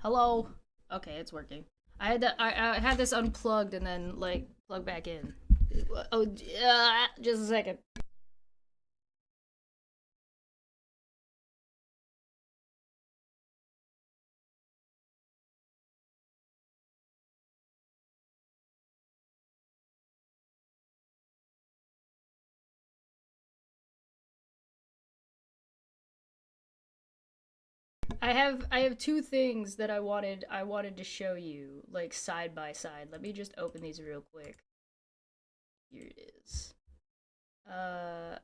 Hello? Okay, it's working. I had this unplugged and then like plugged back in. Oh, just a second. I have two things that I wanted to show you like side by side. Let me just open these real quick. Here it is. Uh,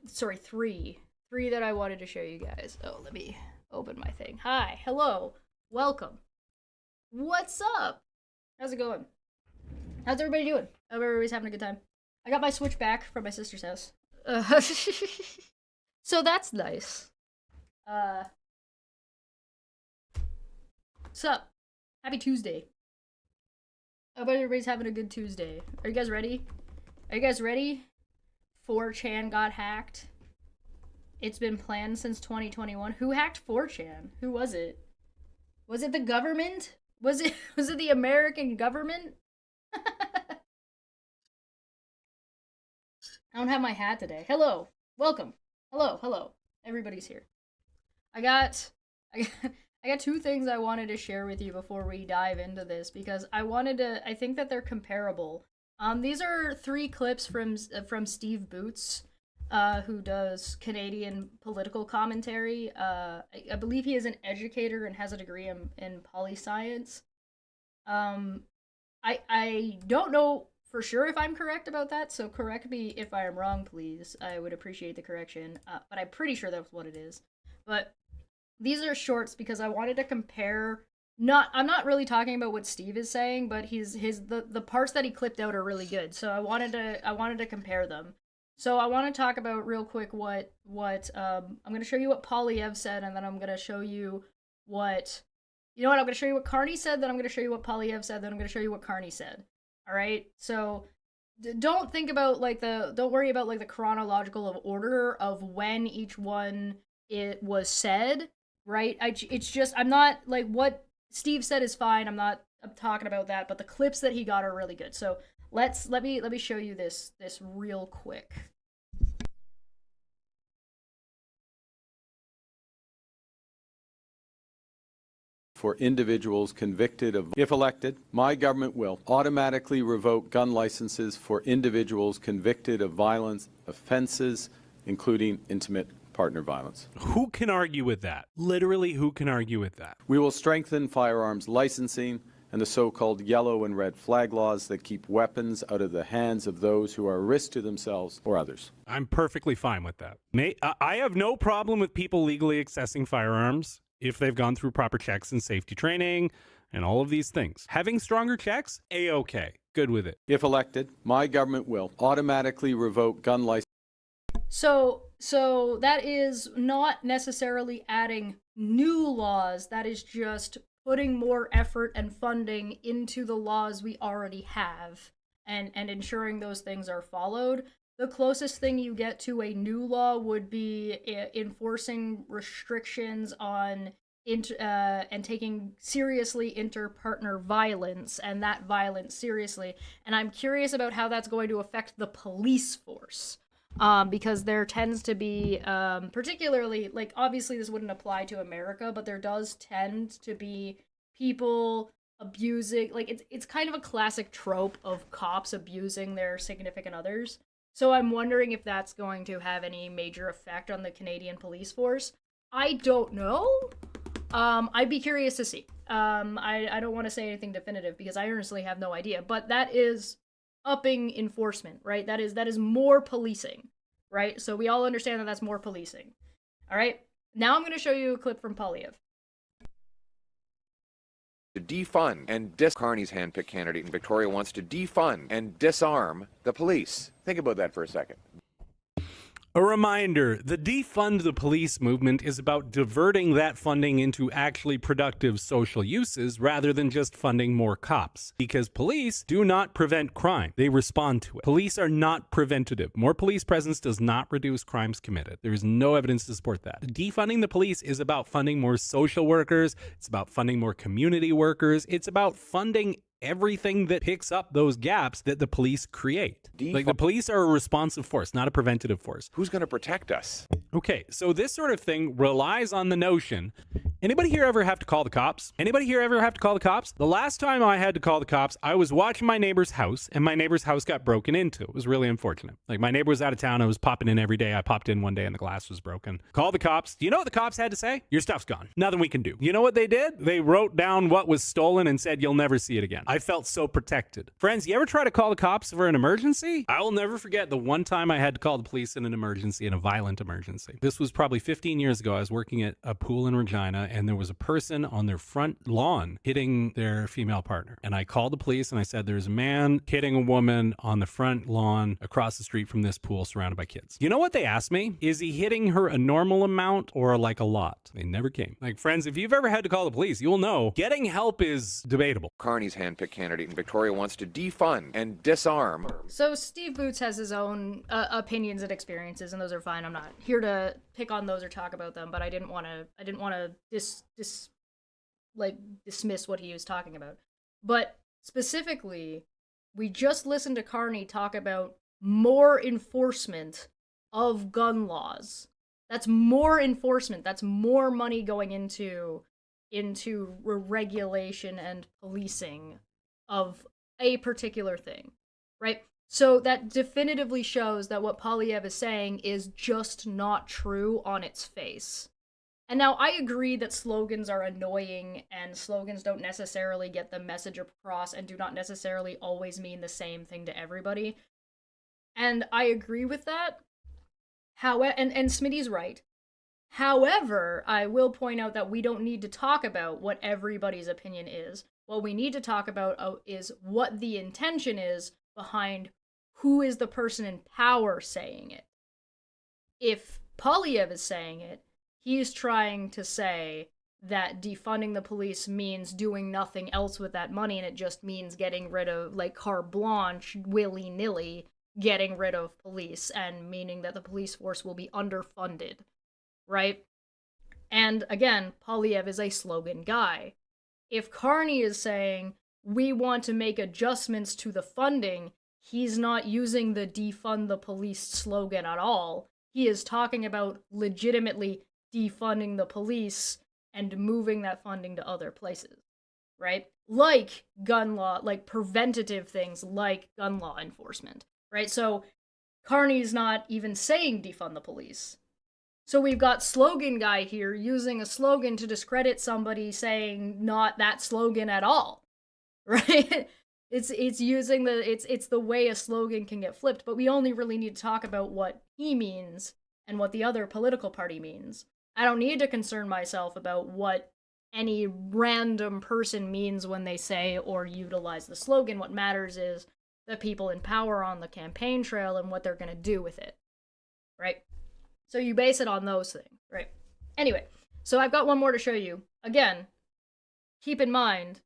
sorry, three that I wanted to show you guys. Oh, let me open my thing. Hi, hello, welcome. What's up? How's it going? How's everybody doing? Hope everybody's having a good time. I got my Switch back from my sister's house. So that's nice. Uh, what's up? Happy Tuesday. I hope everybody's having a good Tuesday. Are you guys ready? Are you guys ready? 4chan got hacked. It's been planned since 2021. Who hacked 4chan? Who was it? Was it the government? Was it the American government? I don't have my hat today. Hello. Welcome. Hello. Everybody's here. I got I got two things I wanted to share with you before we dive into this because I think that they're comparable. These are three clips from Steve Boots, who does Canadian political commentary. I believe he is an educator and has a degree in poli science. I don't know for sure if I'm correct about that, so correct me if I am wrong, please. I would appreciate the correction, but I'm pretty sure that's what it is. But these are shorts because I wanted to compare. I'm not really talking about what Steve is saying, but the parts that he clipped out are really good. So I wanted to compare them. So I want to talk about real quick what I'm going to show you what Polyev said, and then I'm going to show you what I'm going to show you what Carney said, then I'm going to show you what Polyev said, then I'm going to show you what Carney said. All right? So don't worry about like the chronological order of when each one it was said, right? It's just I'm not like what Steve said is fine. I'm talking about that, but the clips that he got are really good. So let me show you this real quick. For individuals convicted of, if elected, my government will automatically revoke gun licenses for individuals convicted of violence offenses, including intimate partner violence. Who can argue with that? Literally, who can argue with that? We will strengthen firearms licensing and the so-called yellow and red flag laws that keep weapons out of the hands of those who are a risk to themselves or others. I'm perfectly fine with that. I have no problem with people legally accessing firearms if they've gone through proper checks and safety training and all of these things. Having stronger checks, A-okay. Good with it. If elected, my government will automatically revoke gun licenses. So that is not necessarily adding new laws. That is just putting more effort and funding into the laws we already have and ensuring those things are followed. The closest thing you get to a new law would be enforcing restrictions on and taking seriously inter-partner violence, and that violence seriously. And I'm curious about how that's going to affect the police force. Because there tends to be, particularly, like, obviously this wouldn't apply to America, but there does tend to be people abusing, like, it's kind of a classic trope of cops abusing their significant others. So I'm wondering if that's going to have any major effect on the Canadian police force. I don't know. I'd be curious to see. I don't want to say anything definitive because I honestly have no idea, but that is upping enforcement, right? That is more policing, right? So we all understand that that's more policing. All right? Now I'm going to show you a clip from Polyev. To defund and Carney's handpicked candidate in Victoria wants to defund and disarm the police. Think about that for a second. A reminder, the defund the police movement is about diverting that funding into actually productive social uses rather than just funding more cops. Because police do not prevent crime, they respond to it. Police are not preventative. More police presence does not reduce crimes committed. There is no evidence to support that. Defunding the police is about funding more social workers, it's about funding more community workers, it's about funding everything that picks up those gaps that the police create. Like, the police are a responsive force, not a preventative force. Who's going to protect us? Okay, so this sort of thing relies on the notion. Anybody here ever have to call the cops? Anybody here ever have to call the cops? The last time I had to call the cops, I was watching my neighbor's house, and my neighbor's house got broken into. It was really unfortunate. Like, my neighbor was out of town. I was popping in every day. I popped in one day, and the glass was broken. Call the cops. Do you know what the cops had to say? Your stuff's gone. Nothing we can do. You know what they did? They wrote down what was stolen and said, you'll never see it again. I felt so protected. Friends, you ever try to call the cops for an emergency? I will never forget the one time I had to call the police in an emergency, in a violent emergency. This was probably 15 years ago. I was working at a pool in Regina, and there was a person on their front lawn hitting their female partner. And I called the police and I said, there's a man hitting a woman on the front lawn across the street from this pool surrounded by kids. You know what they asked me? Is he hitting her a normal amount or like a lot? They never came. Like, friends, if you've ever had to call the police, you'll know getting help is debatable. Carney's handpicked candidate in Victoria wants to defund and disarm. So Steve Boots has his own opinions and experiences, and those are fine. I'm not here to pick on those or talk about them, but I didn't want to dismiss what he was talking about. But specifically, we just listened to Carney talk about more enforcement of gun laws. That's more enforcement. That's more money going into regulation and policing of a particular thing, right? So that definitively shows that what Polyev is saying is just not true on its face. And now I agree that slogans are annoying and slogans don't necessarily get the message across and do not necessarily always mean the same thing to everybody. And I agree with that. And Smitty's right. However, I will point out that we don't need to talk about what everybody's opinion is. What we need to talk about is what the intention is behind who is the person in power saying it. If Polyev is saying it, he's trying to say that defunding the police means doing nothing else with that money, and it just means getting rid of, like, carte blanche, willy-nilly, getting rid of police, and meaning that the police force will be underfunded, right? And again, Polyev is a slogan guy. If Carney is saying, we want to make adjustments to the funding, he's not using the defund the police slogan at all. He is talking about legitimately defunding the police and moving that funding to other places, right? Like gun law, like preventative things like gun law enforcement, right? So Carney's not even saying defund the police. So we've got slogan guy here using a slogan to discredit somebody saying not that slogan at all, right? It's using it's the way a slogan can get flipped, but we only really need to talk about what he means and what the other political party means. I don't need to concern myself about what any random person means when they say or utilize the slogan. What matters is the people in power on the campaign trail and what they're going to do with it, right? So you base it on those things, right? Anyway, so I've got one more to show you. Again, keep in mind,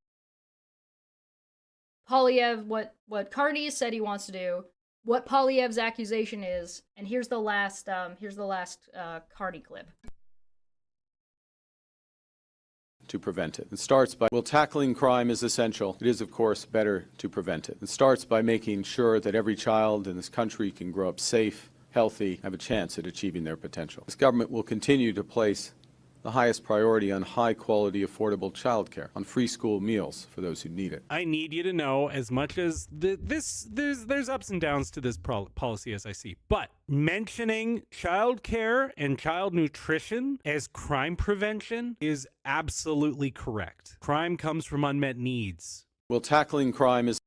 Polyev, what Carney said he wants to do, what Polyev's accusation is, and here's the last Carney clip. To prevent it. It starts by, well, tackling crime is essential. It is, of course, better to prevent it. It starts by making sure that every child in this country can grow up safe, healthy, have a chance at achieving their potential. This government will continue to place the highest priority on high-quality, affordable childcare, on free school meals for those who need it. I need you to know, as much as there's ups and downs to this policy as I see, but mentioning childcare and child nutrition as crime prevention is absolutely correct. Crime comes from unmet needs. Well, tackling crime is...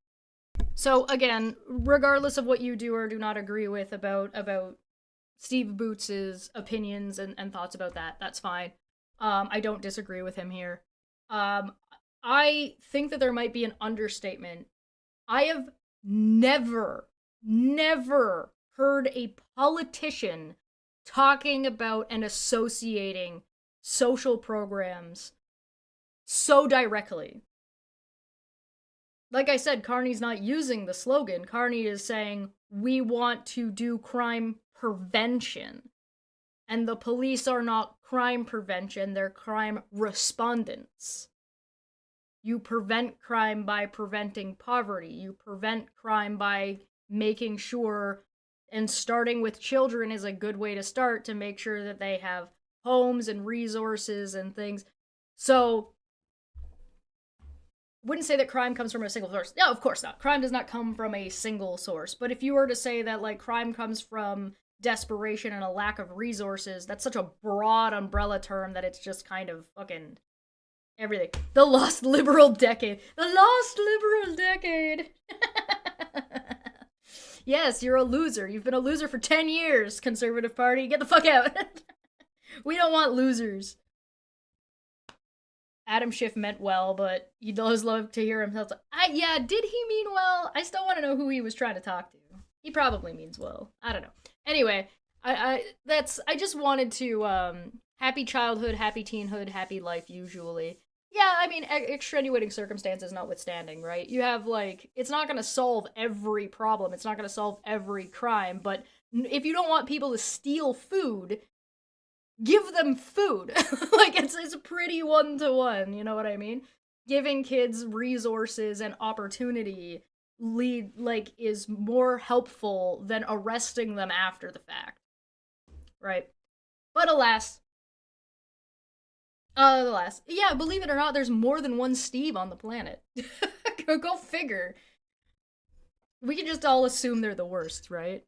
So again, regardless of what you do or do not agree with about Steve Boots' opinions and thoughts about that, that's fine. I don't disagree with him here. I think that there might be an understatement. I have never heard a politician talking about and associating social programs so directly. Like I said, Carney's not using the slogan. Carney is saying, we want to do crime prevention. And the police are not crime prevention, they're crime respondents. You prevent crime by preventing poverty. You prevent crime by making sure, and starting with children is a good way to start, to make sure that they have homes and resources and things. So, wouldn't say that crime comes from a single source. No, of course not. Crime does not come from a single source. But if you were to say that, like, crime comes from desperation and a lack of resources, that's such a broad umbrella term that it's just kind of fucking everything. The lost liberal decade. The lost liberal decade. Yes, you're a loser. You've been a loser for 10 years, Conservative Party. Get the fuck out. We don't want losers. Adam Schiff meant well, but you'd always love to hear him tell. Yeah, did he mean well? I still want to know who he was trying to talk to. He probably means well. I don't know. Anyway, I just wanted to happy childhood, happy teenhood, happy life. Usually, yeah. I mean, extenuating circumstances notwithstanding, right? You have, like, it's not gonna solve every problem. It's not gonna solve every crime. But if you don't want people to steal food, give them food. Like, it's a pretty one-to-one, you know what I mean? Giving kids resources and opportunity is more helpful than arresting them after the fact. Right? But alas, yeah, believe it or not, there's more than one Steve on the planet. Go figure. We can just all assume they're the worst, right?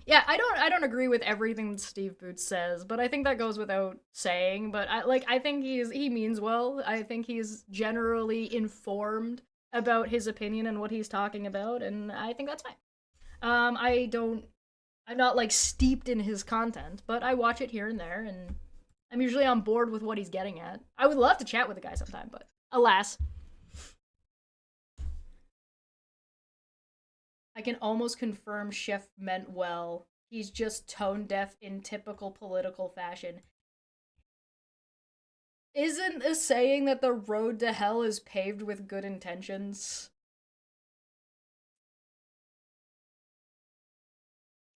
Yeah, I don't agree with everything Steve Boots says, but I think that goes without saying. But I think he means well. I think he's generally informed about his opinion and what he's talking about, and I think that's fine. I'm not, like, steeped in his content, but I watch it here and there, and I'm usually on board with what he's getting at. I would love to chat with the guy sometime, but alas. I can almost confirm Schiff meant well. He's just tone deaf in typical political fashion. Isn't a saying that the road to hell is paved with good intentions?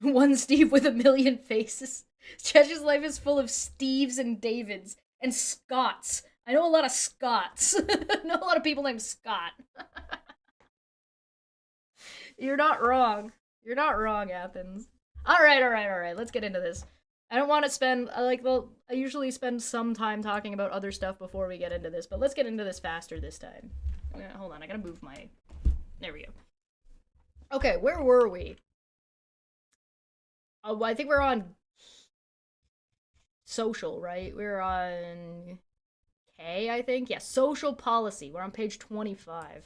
One Steve with a million faces. Chesh's life is full of Steves and Davids and Scotts. I know a lot of Scots. I know a lot of people named Scott. You're not wrong. You're not wrong, Athens. All right. Let's get into this. I don't want to spend, I usually spend some time talking about other stuff before we get into this, but let's get into this faster this time. Hold on, I gotta move my, there we go. Okay, where were we? Oh, I think we're on social, right? We're on K, I think. Yeah, social policy. We're on page 25.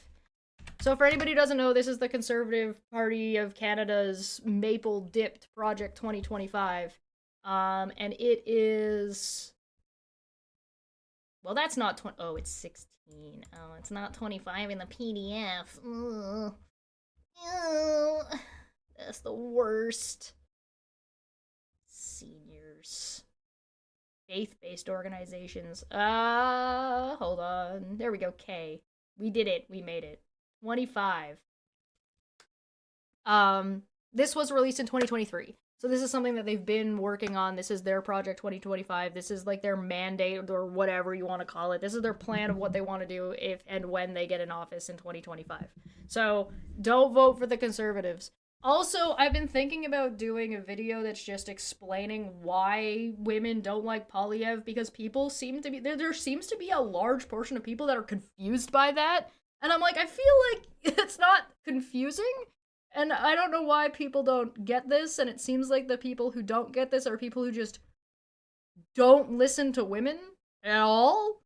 So for anybody who doesn't know, this is the Conservative Party of Canada's Maple Dipped Project 2025. And it is... Well, that's not 20... Oh, it's 16. Oh, it's not 25 in the PDF. Ugh. Ew. That's the worst. Seniors. Faith-based organizations. Hold on. There we go, K. We did it. We made it. 25. This was released in 2023. So this is something that they've been working on. This is their project 2025. This is like their mandate or whatever you want to call it. This is their plan of what they want to do if and when they get in office in 2025. So don't vote for the Conservatives. Also, I've been thinking about doing a video that's just explaining why women don't like Polyev, because people seem to be, there seems to be a large portion of people that are confused by that. And I'm like, I feel like it's not confusing. And I don't know why people don't get this, and it seems like the people who don't get this are people who just don't listen to women at all.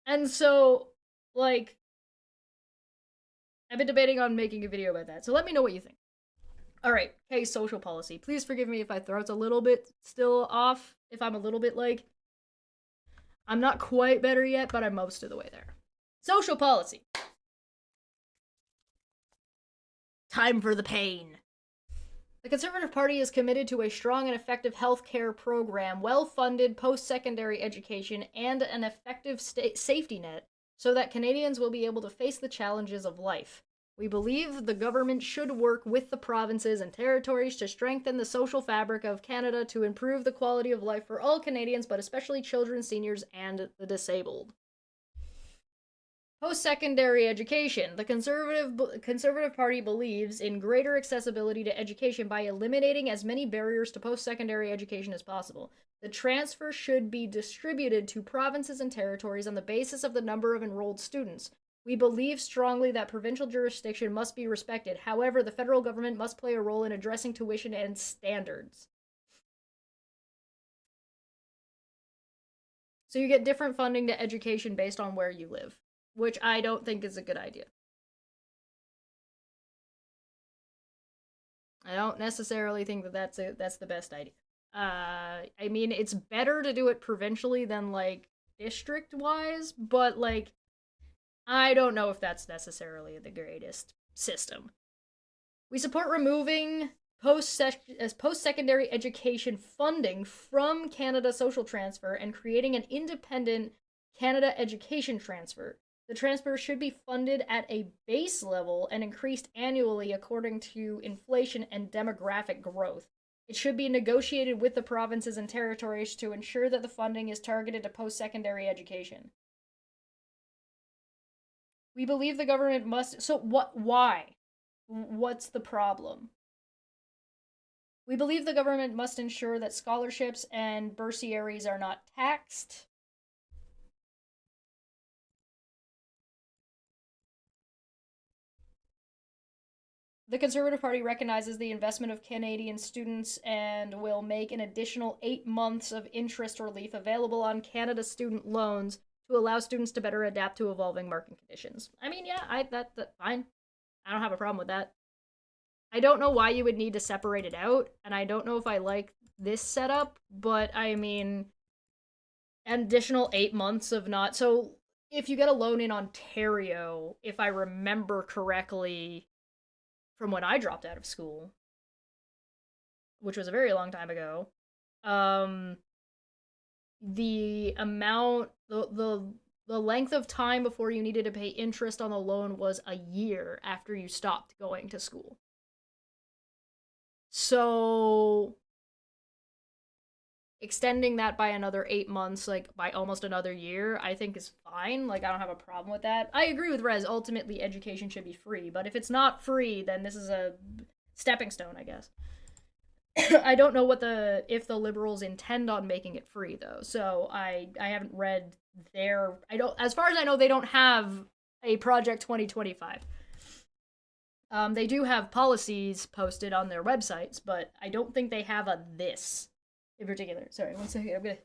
And so, like, I've been debating on making a video about that, so let me know what you think. Alright, okay, social policy. Please forgive me if my throat's a little bit still off, if I'm a little bit, like, I'm not quite better yet, but I'm most of the way there. Social policy. Time for the pain. The Conservative Party is committed to a strong and effective health care program, well-funded post-secondary education, and an effective safety net so that Canadians will be able to face the challenges of life. We believe the government should work with the provinces and territories to strengthen the social fabric of Canada to improve the quality of life for all Canadians, but especially children, seniors, and the disabled. Post-secondary education. The Conservative Party believes in greater accessibility to education by eliminating as many barriers to post-secondary education as possible. The transfer should be distributed to provinces and territories on the basis of the number of enrolled students. We believe strongly that provincial jurisdiction must be respected. However, the federal government must play a role in addressing tuition and standards. So you get different funding to education based on where you live, which I don't think is a good idea. I don't necessarily think that that's the best idea. I mean, it's better to do it provincially than, like, district-wise, but, like, I don't know if that's necessarily the greatest system. We support removing post-secondary education funding from Canada Social Transfer and creating an independent Canada Education Transfer. The transfer should be funded at a base level and increased annually according to inflation and demographic growth. It should be negotiated with the provinces and territories to ensure that the funding is targeted to post-secondary education. We believe the government must... So what? Why? What's the problem? We believe the government must ensure that scholarships and bursaries are not taxed. The Conservative Party recognizes the investment of Canadian students and will make an additional 8 months of interest relief available on Canada student loans to allow students to better adapt to evolving market conditions. I mean, yeah, that's fine. I don't have a problem with that. I don't know why you would need to separate it out, and I don't know if I like this setup, but I mean, an additional 8 months of not... So, if you get a loan in Ontario, if I remember correctly, from when I dropped out of school, which was a very long time ago, the amount, the length of time before you needed to pay interest on the loan was a year after you stopped going to school. So extending that by another 8 months, like by almost another year, I think is fine. Like, I don't have a problem with that. I agree with Rez, ultimately education should be free, but if it's not free, then this is a stepping stone, I guess. I don't know if the Liberals intend on making it free, though, so I haven't read as far as I know, they don't have a Project 2025. They do have policies posted on their websites, but I don't think they have a this in particular. Sorry, 1 second, I'm gonna...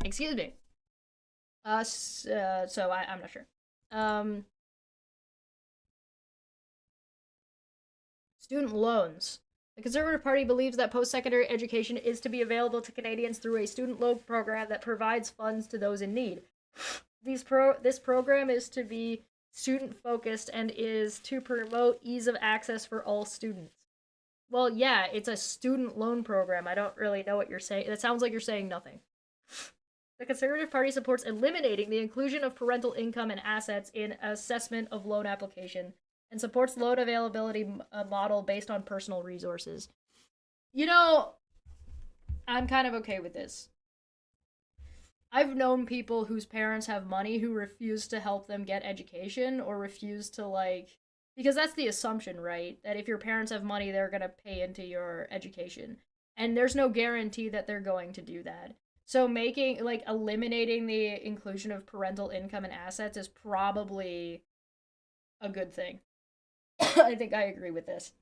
Excuse me. So I'm not sure. Student loans. The Conservative Party believes that post-secondary education is to be available to Canadians through a student loan program that provides funds to those in need. This program is to be student-focused and is to promote ease of access for all students. Well, yeah, it's a student loan program. I don't really know what you're saying. It sounds like you're saying nothing. The Conservative Party supports eliminating the inclusion of parental income and assets in assessment of loan application and supports loan availability model based on personal resources. You know, I'm kind of okay with this. I've known people whose parents have money who refuse to help them get education or refuse to, like... Because that's the assumption, right? That if your parents have money, they're going to pay into your education. And there's no guarantee that they're going to do that. So eliminating the inclusion of parental income and assets is probably a good thing. I think I agree with this.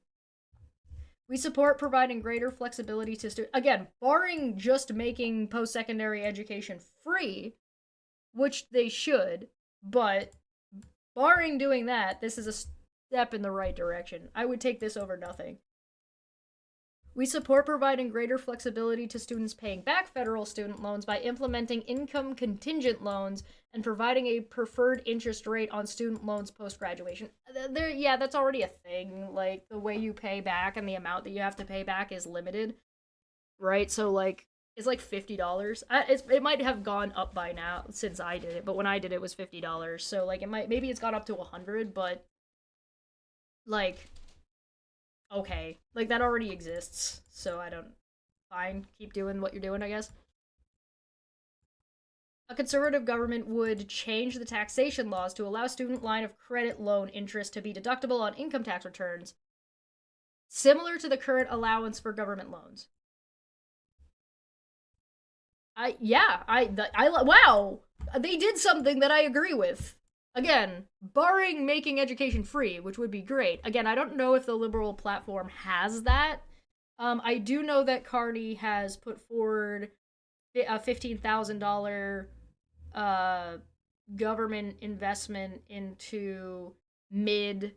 We support providing greater flexibility to students. Again, barring just making post-secondary education free, which they should, but barring doing that, this is a step in the right direction. I would take this over nothing. We support providing greater flexibility to students paying back federal student loans by implementing income contingent loans and providing a preferred interest rate on student loans post-graduation. Yeah, that's already a thing. Like, the way you pay back and the amount that you have to pay back is limited, right? So, like, it's like $50. It might have gone up by now since I did it, but when I did it was $50. So, like, maybe it's gone up to 100, but, like, okay, like, that already exists, so fine, keep doing what you're doing, I guess. A conservative government would change the taxation laws to allow student line of credit loan interest to be deductable on income tax returns, similar to the current allowance for government loans. Wow, they did something that I agree with. Again, barring making education free, which would be great. Again, I don't know if the liberal platform has that. I do know that Carney has put forward a $15,000 government investment into mid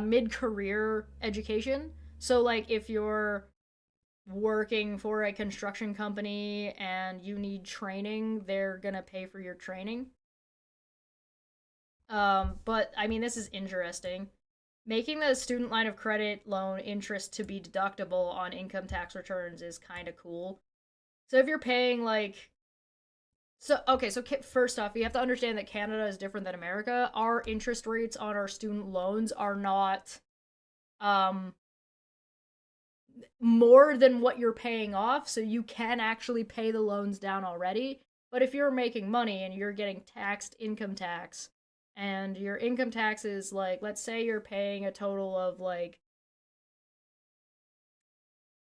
mid-career education. So, like, if you're working for a construction company and you need training, they're gonna pay for your training. But I mean, this is interesting. Making the student line of credit loan interest to be deductible on income tax returns is kind of cool. So if you're paying like, so first off, you have to understand that Canada is different than America. Our interest rates on our student loans are not, more than what you're paying off, so you can actually pay the loans down already. But if you're making money and you're getting taxed income tax, and your income tax is like, let's say you're paying a total of like,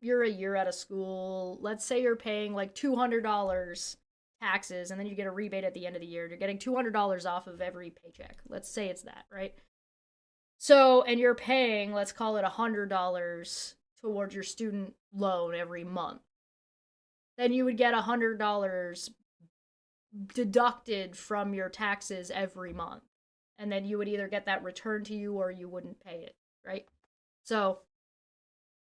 you're a year out of school, let's say you're paying like $200 taxes, and then you get a rebate at the end of the year. You're getting $200 off of every paycheck. Let's say it's that, right? So, and you're paying, let's call it $100 towards your student loan every month. Then you would get $100 deducted from your taxes every month. And then you would either get that returned to you or you wouldn't pay it, right? So,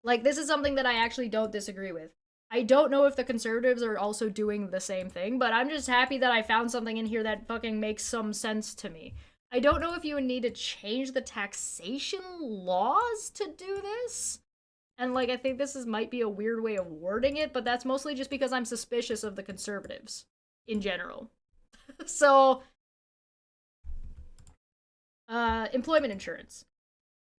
like, this is something that I actually don't disagree with. I don't know if the conservatives are also doing the same thing, but I'm just happy that I found something in here that fucking makes some sense to me. I don't know if you would need to change the taxation laws to do this. And, like, I think might be a weird way of wording it, but that's mostly just because I'm suspicious of the conservatives in general. So, employment insurance.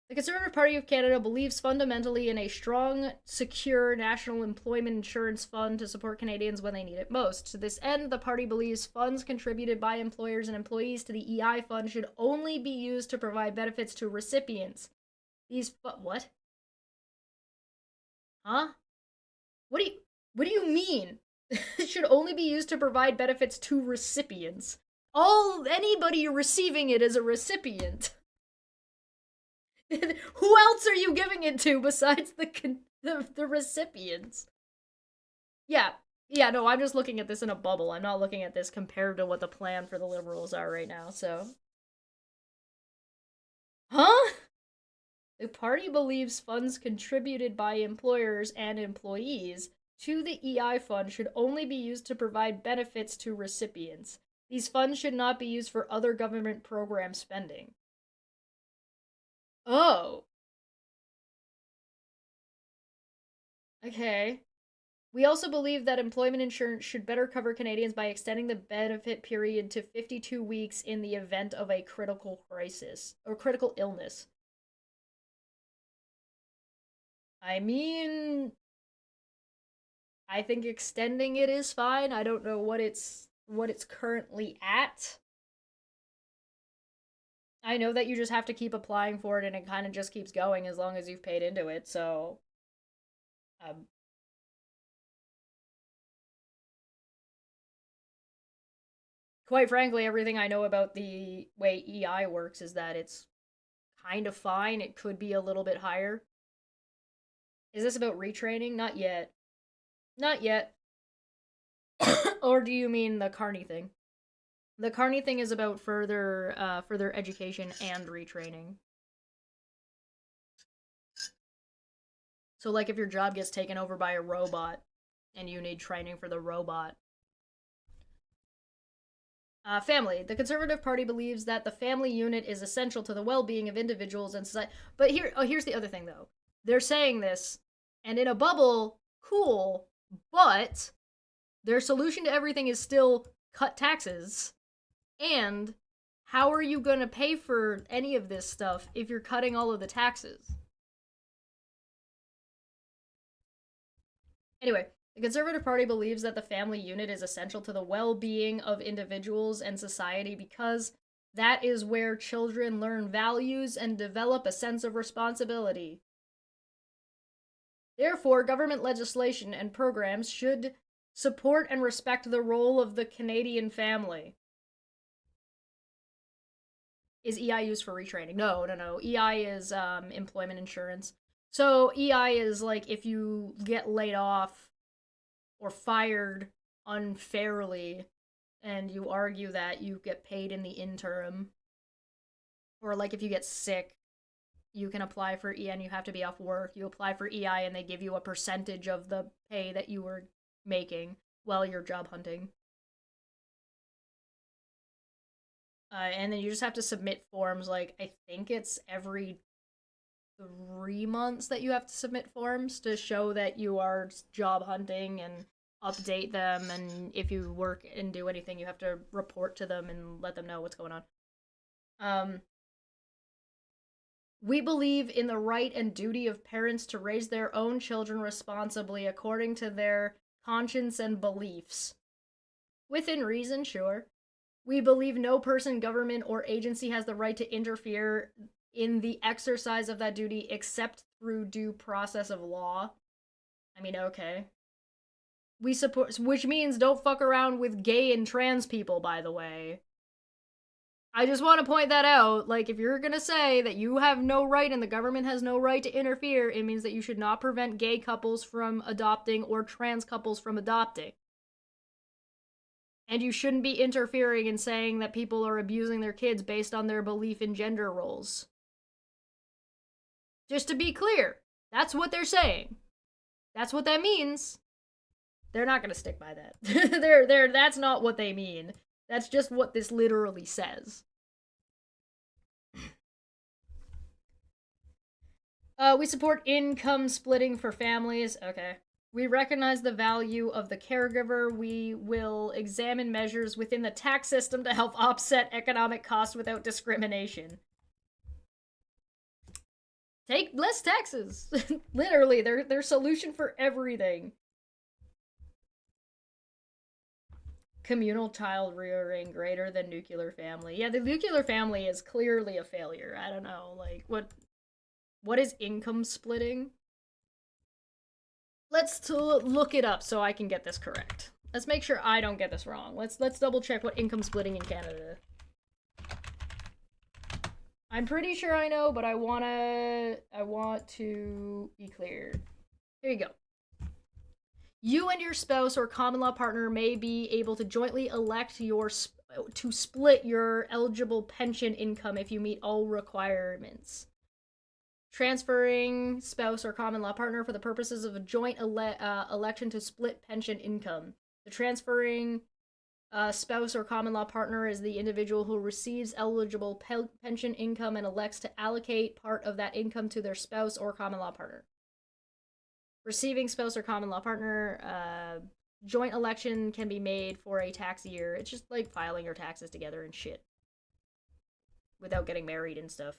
The Conservative Party of Canada believes fundamentally in a strong, secure national employment insurance fund to support Canadians when they need it most. To this end, the party believes funds contributed by employers and employees to the EI fund should only be used to provide benefits to recipients. What? Huh? What do you mean? It should only be used to provide benefits to recipients. Anybody receiving it is a recipient. Who else are you giving it to besides the recipients? Yeah, no, I'm just looking at this in a bubble. I'm not looking at this compared to what the plan for the Liberals are right now, so. Huh? The party believes funds contributed by employers and employees to the EI fund should only be used to provide benefits to recipients. These funds should not be used for other government program spending. Oh. Okay. We also believe that employment insurance should better cover Canadians by extending the benefit period to 52 weeks in the event of a critical crisis or critical illness. I mean, I think extending it is fine. I don't know what it's currently at. I know that you just have to keep applying for it and it kind of just keeps going as long as you've paid into it, so quite frankly, everything I know about the way EI works is that it's kind of fine. It could be a little bit higher. Is this about retraining? Not yet. Not yet. Or do you mean the Carney thing? The Carney thing is about further education and retraining. So, like, if your job gets taken over by a robot and you need training for the robot. Family. The Conservative Party believes that the family unit is essential to the well-being of individuals and society. But here's the other thing, though. They're saying this, and in a bubble, cool, but their solution to everything is still cut taxes. And how are you going to pay for any of this stuff if you're cutting all of the taxes? Anyway, the Conservative Party believes that the family unit is essential to the well-being of individuals and society because that is where children learn values and develop a sense of responsibility. Therefore, government legislation and programs should support and respect the role of the Canadian family. Is EI used for retraining? No. EI is employment insurance. So EI is like if you get laid off or fired unfairly and you argue that you get paid in the interim. Or like if you get sick, you can apply for EI and you have to be off work. You apply for EI and they give you a percentage of the pay that you were making while you're job hunting. And then you just have to submit forms, like, I think it's every 3 months that you have to submit forms to show that you are job hunting and update them, and if you work and do anything, you have to report to them and let them know what's going on. We believe in the right and duty of parents to raise their own children responsibly according to their conscience and beliefs. Within reason, sure. We believe no person, government, or agency has the right to interfere in the exercise of that duty except through due process of law. I mean, okay. We support, which means don't fuck around with gay and trans people, by the way. I just want to point that out. Like, if you're gonna say that you have no right and the government has no right to interfere, it means that you should not prevent gay couples from adopting or trans couples from adopting. And you shouldn't be interfering and saying that people are abusing their kids based on their belief in gender roles. Just to be clear, that's what they're saying. That's what that means. They're not going to stick by that. That's not what they mean. That's just what this literally says. We support income splitting for families. Okay. We recognize the value of the caregiver. We will examine measures within the tax system to help offset economic costs without discrimination. Take less taxes. Literally, their solution for everything. Communal child rearing greater than nuclear family. Yeah, the nuclear family is clearly a failure. I don't know, like, what is income splitting? Let's look it up so I can get this correct. Let's make sure I don't get this wrong. Let's double check what income splitting in Canada. I'm pretty sure I know, but I want to be clear. Here you go. You and your spouse or common law partner may be able to jointly elect to split your eligible pension income if you meet all requirements. Transferring spouse or common law partner for the purposes of a joint election to split pension income. The transferring spouse or common law partner is the individual who receives eligible pension income and elects to allocate part of that income to their spouse or common law partner. Receiving spouse or common law partner, joint election can be made for a tax year. It's just like filing your taxes together and shit. Without getting married and stuff.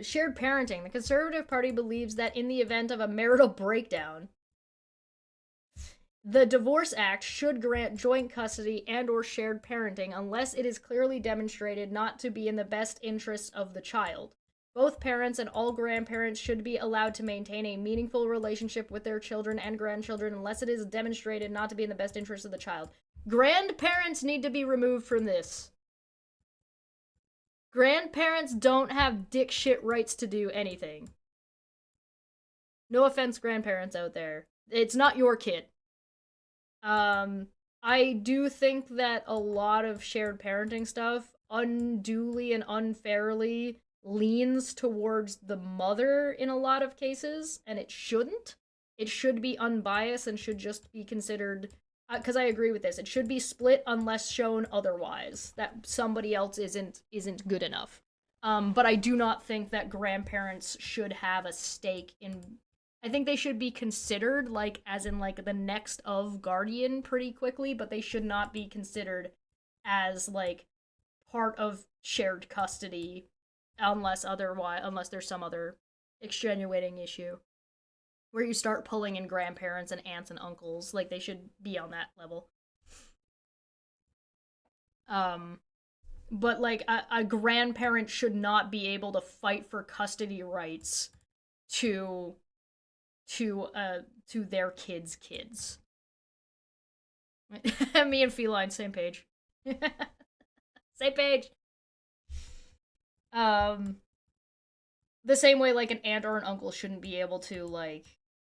Shared parenting. The Conservative Party believes that in the event of a marital breakdown, the Divorce Act should grant joint custody and or shared parenting unless it is clearly demonstrated not to be in the best interests of the child. Both parents and all grandparents should be allowed to maintain a meaningful relationship with their children and grandchildren unless it is demonstrated not to be in the best interest of the child. Grandparents need to be removed from this. Grandparents don't have dick shit rights to do anything. No offense, grandparents out there. It's not your kid. I do think that a lot of shared parenting stuff unduly and unfairly leans towards the mother in a lot of cases, and it shouldn't. It should be unbiased and should just be considered, because I agree with this. It should be split unless shown otherwise that somebody else isn't good enough. But I do not think that grandparents should have a stake in. I think they should be considered, like, as in, like, the next of guardian pretty quickly, but they should not be considered as, like, part of shared custody unless there's some other extenuating issue where you start pulling in grandparents and aunts and uncles. Like, they should be on that level. But, like, a grandparent should not be able to fight for custody rights to their kids. Me and Feline, same page. Same page. The same way, like, an aunt or an uncle shouldn't be able to, like,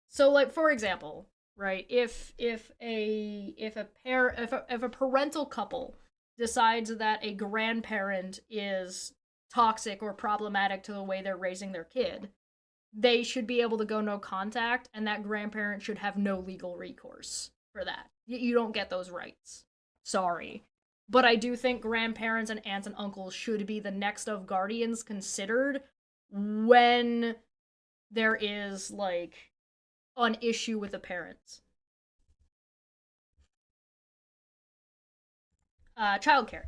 so, like, for example, right, if a parental couple decides that a grandparent is toxic or problematic to the way they're raising their kid, they should be able to go no contact, and that grandparent should have no legal recourse for that. You don't get those rights. Sorry. But I do think grandparents and aunts and uncles should be the next of guardians considered when there is, like, an issue with the parents. Childcare.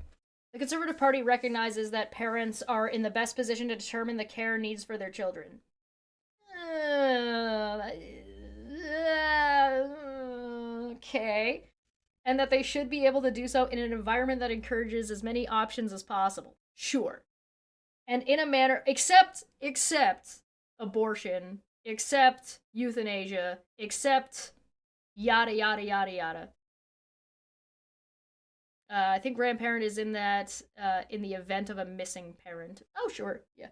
The Conservative Party recognizes that parents are in the best position to determine the care needs for their children. Okay. And that they should be able to do so in an environment that encourages as many options as possible. Sure. And in a manner, except abortion, except euthanasia, except yada yada yada yada. I think grandparent is in that, in the event of a missing parent. Oh, sure, yeah.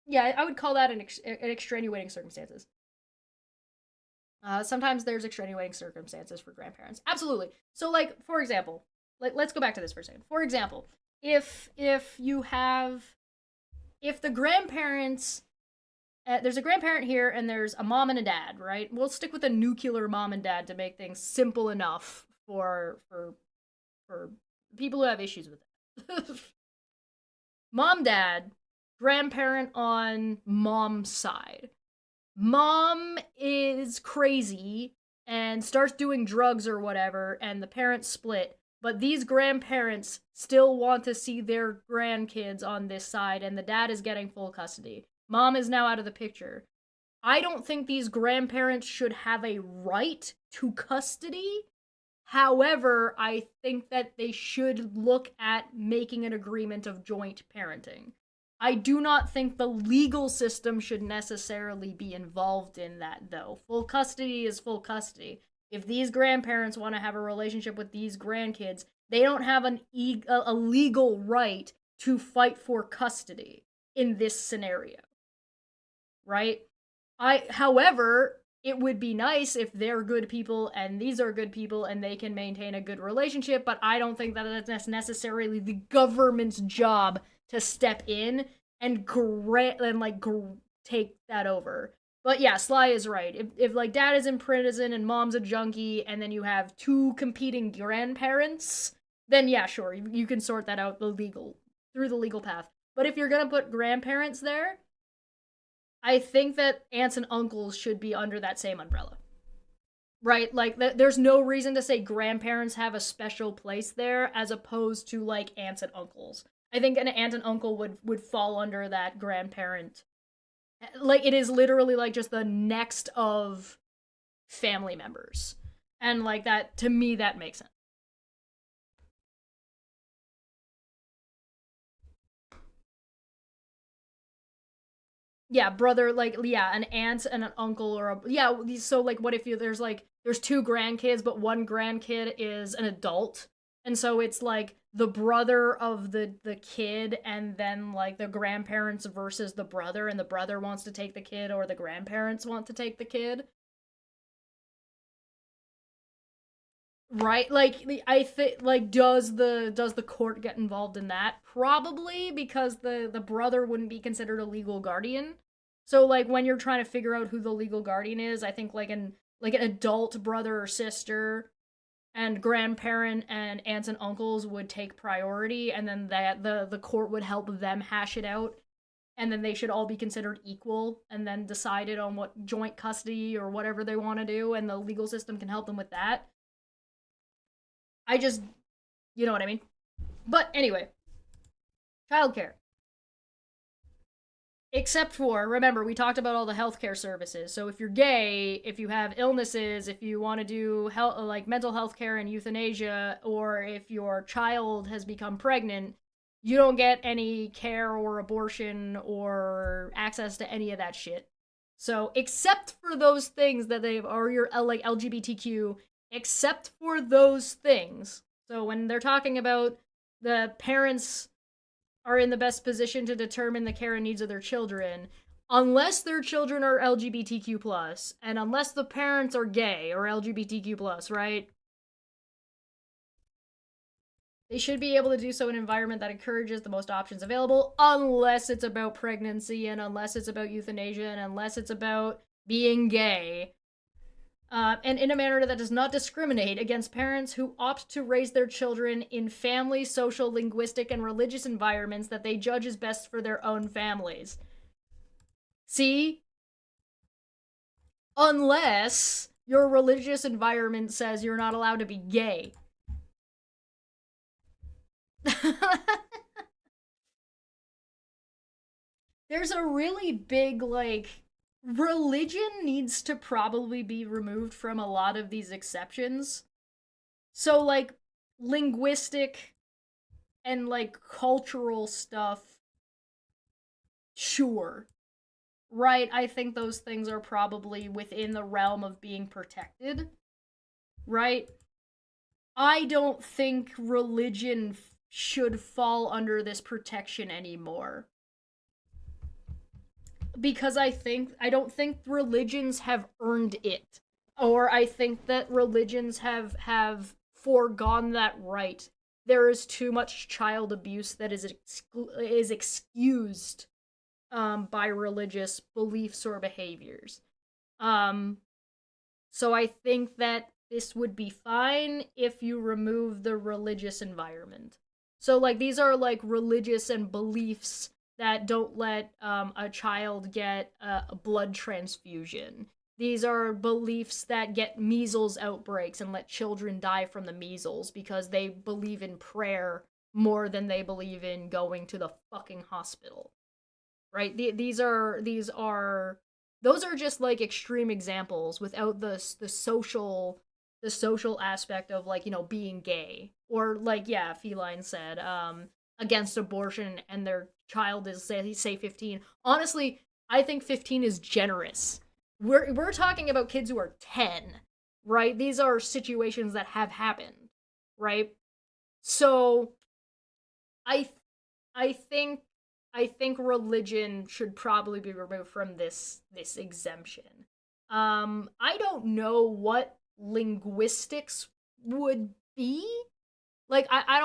Yeah, I would call that an extenuating circumstances. Sometimes there's extenuating circumstances for grandparents. Absolutely. So, like, for example, let's go back to this for a second. For example, if the grandparents, there's a grandparent here and there's a mom and a dad, right? We'll stick with a nuclear mom and dad to make things simple enough for people who have issues with it. Mom, dad, grandparent on mom's side. Mom is crazy and starts doing drugs or whatever, and the parents split, but these grandparents still want to see their grandkids on this side, and the dad is getting full custody. Mom is now out of the picture. I don't think these grandparents should have a right to custody. However, I think that they should look at making an agreement of joint parenting. I do not think the legal system should necessarily be involved in that, though. Full custody is full custody. If these grandparents want to have a relationship with these grandkids, they don't have a legal right to fight for custody in this scenario. Right? However, it would be nice if they're good people and these are good people and they can maintain a good relationship, but I don't think that that's necessarily the government's job to step in and take that over. But yeah, Sly is right. If like dad is in prison and mom's a junkie and then you have two competing grandparents, then yeah, sure, you can sort that out through the legal path. But if you're gonna put grandparents there, I think that aunts and uncles should be under that same umbrella. Right? Like, there's no reason to say grandparents have a special place there as opposed to, like, aunts and uncles. I think an aunt and uncle would fall under that grandparent. Like, it is literally, like, just the next of family members. And, like, that, to me, that makes sense. Yeah, brother, like, yeah, an aunt and an uncle so, like, what if there's two grandkids, but one grandkid is an adult, and so it's, like, the brother of the kid, and then, like, the grandparents versus the brother, and the brother wants to take the kid, or the grandparents want to take the kid. Right? Like I think like does the court get involved in that? Probably, because the brother wouldn't be considered a legal guardian. So like when you're trying to figure out who the legal guardian is, I think like an adult brother or sister and grandparent and aunts and uncles would take priority, and then that the court would help them hash it out, and then they should all be considered equal and then decided on what joint custody or whatever they want to do, and the legal system can help them with that. I just, you know what I mean? But anyway, childcare. Except for, remember, we talked about all the healthcare services. So if you're gay, if you have illnesses, if you want to do like mental health care and euthanasia, or if your child has become pregnant, you don't get any care or abortion or access to any of that shit. So except for those things that they've, or your like LGBTQ, except for those things. So when they're talking about the parents are in the best position to determine the care and needs of their children, unless their children are LGBTQ+, and unless the parents are gay or LGBTQ+, right? They should be able to do so in an environment that encourages the most options available, unless it's about pregnancy, and unless it's about euthanasia, and unless it's about being gay. And in a manner that does not discriminate against parents who opt to raise their children in family, social, linguistic, and religious environments that they judge as best for their own families. See? Unless your religious environment says you're not allowed to be gay. There's a really big, like, religion needs to probably be removed from a lot of these exceptions. So, like, linguistic and, like, cultural stuff, sure. Right? I think those things are probably within the realm of being protected. Right? I don't think religion should fall under this protection anymore. Because I don't think religions have earned it, or I think that religions have foregone that right. There is too much child abuse that is excused by religious beliefs or behaviors. So I think that this would be fine if you remove the religious environment. So like these are like religious and beliefs that don't let a child get a blood transfusion. These are beliefs that get measles outbreaks and let children die from the measles because they believe in prayer more than they believe in going to the fucking hospital. Right? Those are just like extreme examples without the social aspect of, like, you know, being gay, or like, yeah, Feline said, against abortion and their child is say 15. Honestly, I think 15 is generous. We're talking about kids who are 10, right? These are situations that have happened, right? So I think religion should probably be removed from this exemption. I don't know what linguistics would be. Like I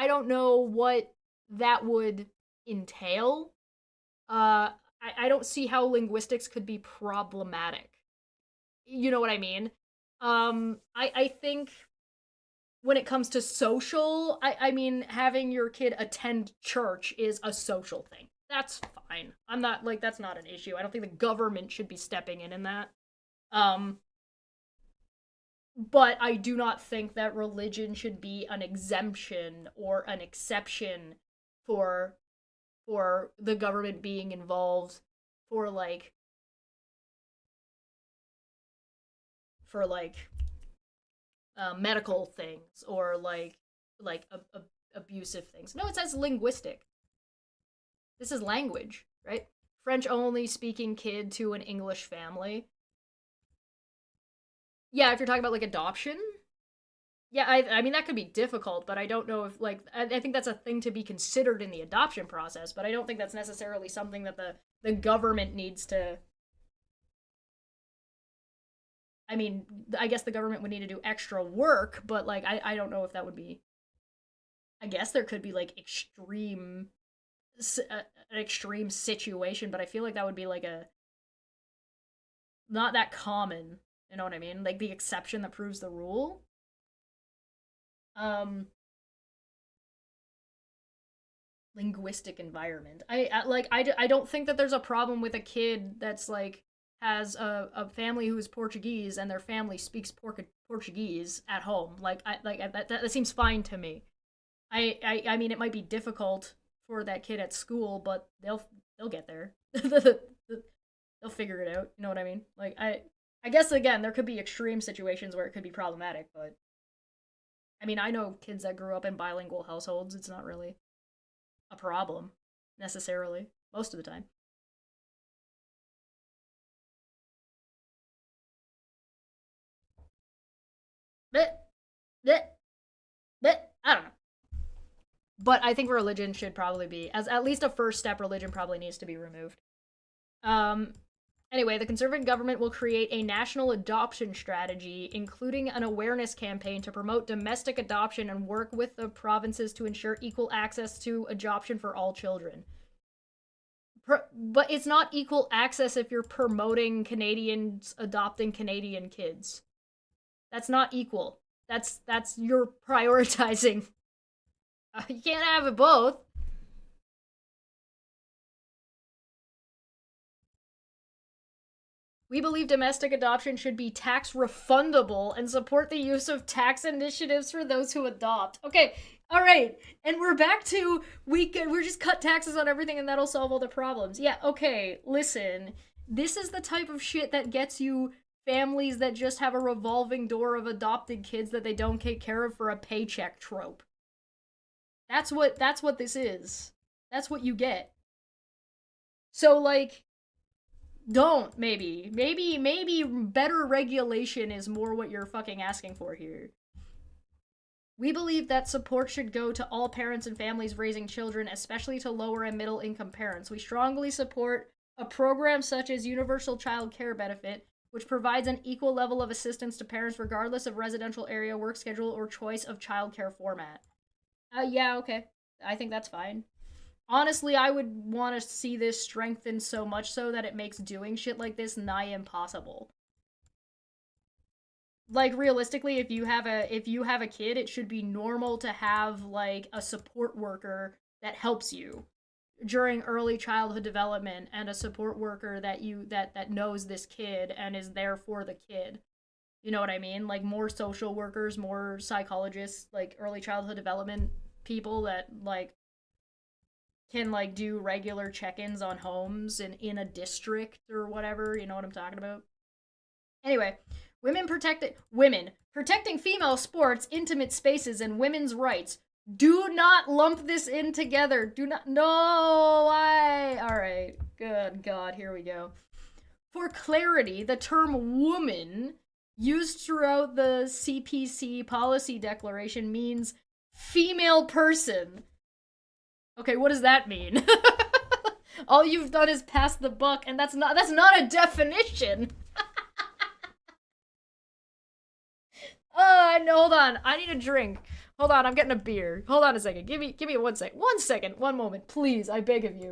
don't know what that would entail. I don't see how linguistics could be problematic. You know what I mean? I think when it comes to social, I mean, having your kid attend church is a social thing. That's fine. I'm not, like, that's not an issue. I don't think the government should be stepping in that. But I do not think that religion should be an exemption or an exception for the government being involved for like medical things or like abusive things. No, it says linguistic. This is language, right? French only speaking kid to an English family. Yeah, if you're talking about like adoption, yeah, I mean that could be difficult, but I don't know if, like, I think that's a thing to be considered in the adoption process, but I don't think that's necessarily something that the government needs to I mean, I guess the government would need to do extra work, but like I don't know if that would be. I guess there could be like an extreme situation, but I feel like that would be like a not that common. You know what I mean? Like the exception that proves the rule. Um, linguistic environment. I don't think that there's a problem with a kid that's like has a family who is Portuguese and their family speaks Portuguese at home. That seems fine to me. I mean it might be difficult for that kid at school, but they'll get there. They'll figure it out. You know what I mean? Like I guess again there could be extreme situations where it could be problematic, but I mean I know kids that grew up in bilingual households. It's not really a problem necessarily most of the time. But, I don't know. But I think religion should probably be, as at least a first step, religion probably needs to be removed. Um, Anyway, the conservative government will create a national adoption strategy, including an awareness campaign to promote domestic adoption and work with the provinces to ensure equal access to adoption for all children. But it's not equal access if you're promoting Canadians adopting Canadian kids. That's not equal. That's you're prioritizing. You can't have it both. We believe domestic adoption should be tax refundable and support the use of tax initiatives for those who adopt. Okay, all right, and we're back to we're just cut taxes on everything and that'll solve all the problems. Yeah, okay, listen. This is the type of shit that gets you families that just have a revolving door of adopted kids that they don't take care of for a paycheck trope. That's what this is. That's what you get. So like don't maybe better regulation is more what you're fucking asking for here. We believe that support should go to all parents and families raising children, especially to lower and middle income parents. We strongly support a program such as Universal Child Care Benefit, which provides an equal level of assistance to parents regardless of residential area, work schedule, or choice of childcare format. Yeah, okay. I think that's fine. Honestly, I would want to see this strengthened so much so that it makes doing shit like this nigh impossible. Like realistically, if you have a kid, it should be normal to have like a support worker that helps you during early childhood development and a support worker that knows this kid and is there for the kid. You know what I mean? Like more social workers, more psychologists, like early childhood development people that like can like do regular check-ins on homes in a district or whatever, you know what I'm talking about? Anyway, women protecting female sports, intimate spaces and women's rights. Do not lump this in together. Do not. No, why? All right. Good God, here we go. For clarity, the term woman used throughout the CPC policy declaration means female person. Okay, what does that mean? All you've done is pass the buck, and that's not a definition. Oh, no, hold on. I need a drink. Hold on, I'm getting a beer. Hold on a second. Give me 1 second. 1 second. 1 moment, please. I beg of you.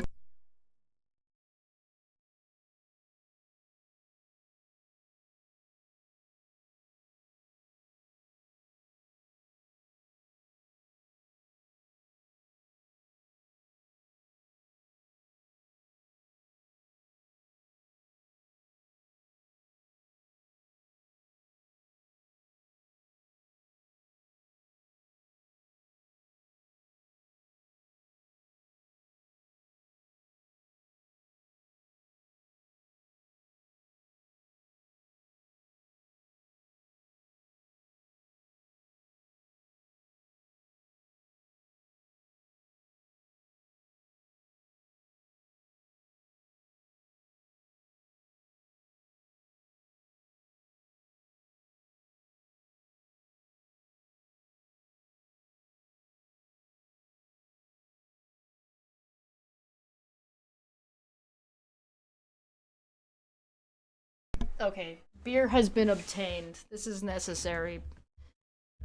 Okay, beer has been obtained. This is necessary.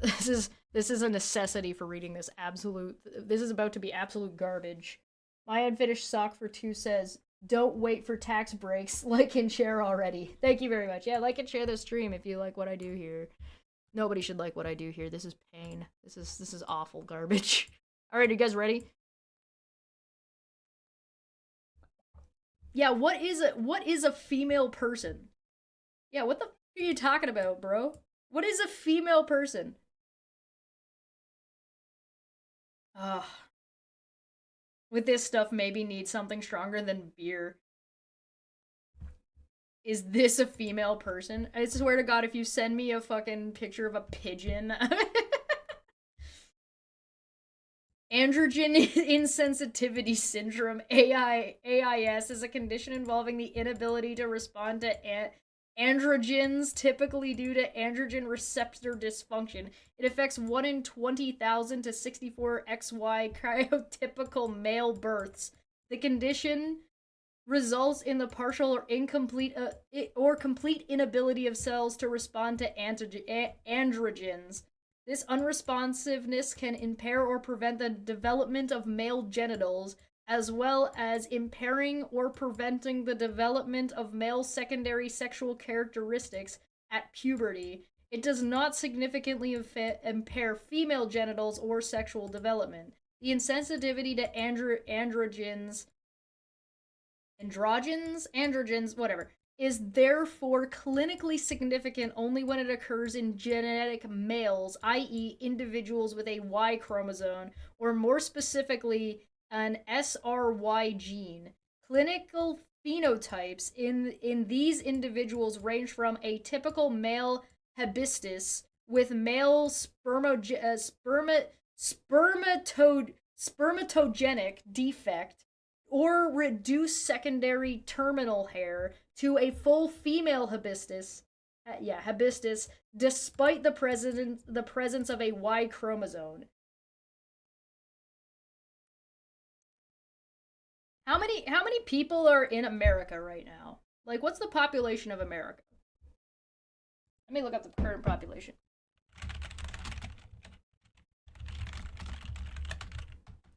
This is a necessity for reading this absolute. This is about to be absolute garbage. My unfinished sock for two says, "Don't wait for tax breaks. Like and share already." Thank you very much. Yeah, like and share the stream if you like what I do here. Nobody should like what I do here. This is pain. This is awful garbage. All right, are you guys ready? Yeah, what is a female person? Yeah, what the f are you talking about, bro? What is a female person? Ugh. With this stuff, maybe need something stronger than beer. Is this a female person? I swear to God, if you send me a fucking picture of a pigeon. Androgen insensitivity syndrome, AIS, is a condition involving the inability to respond to androgens, typically due to androgen receptor dysfunction. It affects 1 in 20,000 to 64 XY cryotypical male births. The condition results in the partial or incomplete or complete inability of cells to respond to androgens. This unresponsiveness can impair or prevent the development of male genitals, as well as impairing or preventing the development of male secondary sexual characteristics at puberty. It does not significantly impair female genitals or sexual development. The insensitivity to androgens, whatever, is therefore clinically significant only when it occurs in genetic males, i.e., individuals with a Y chromosome, or more specifically, an SRY gene. Clinical phenotypes in these individuals range from a typical male hibiscus with male spermatogenic defect or reduced secondary terminal hair to a full female hibiscus, despite the presence of a Y chromosome. How many people are in America right now? Like, what's the population of America? Let me look up the current population.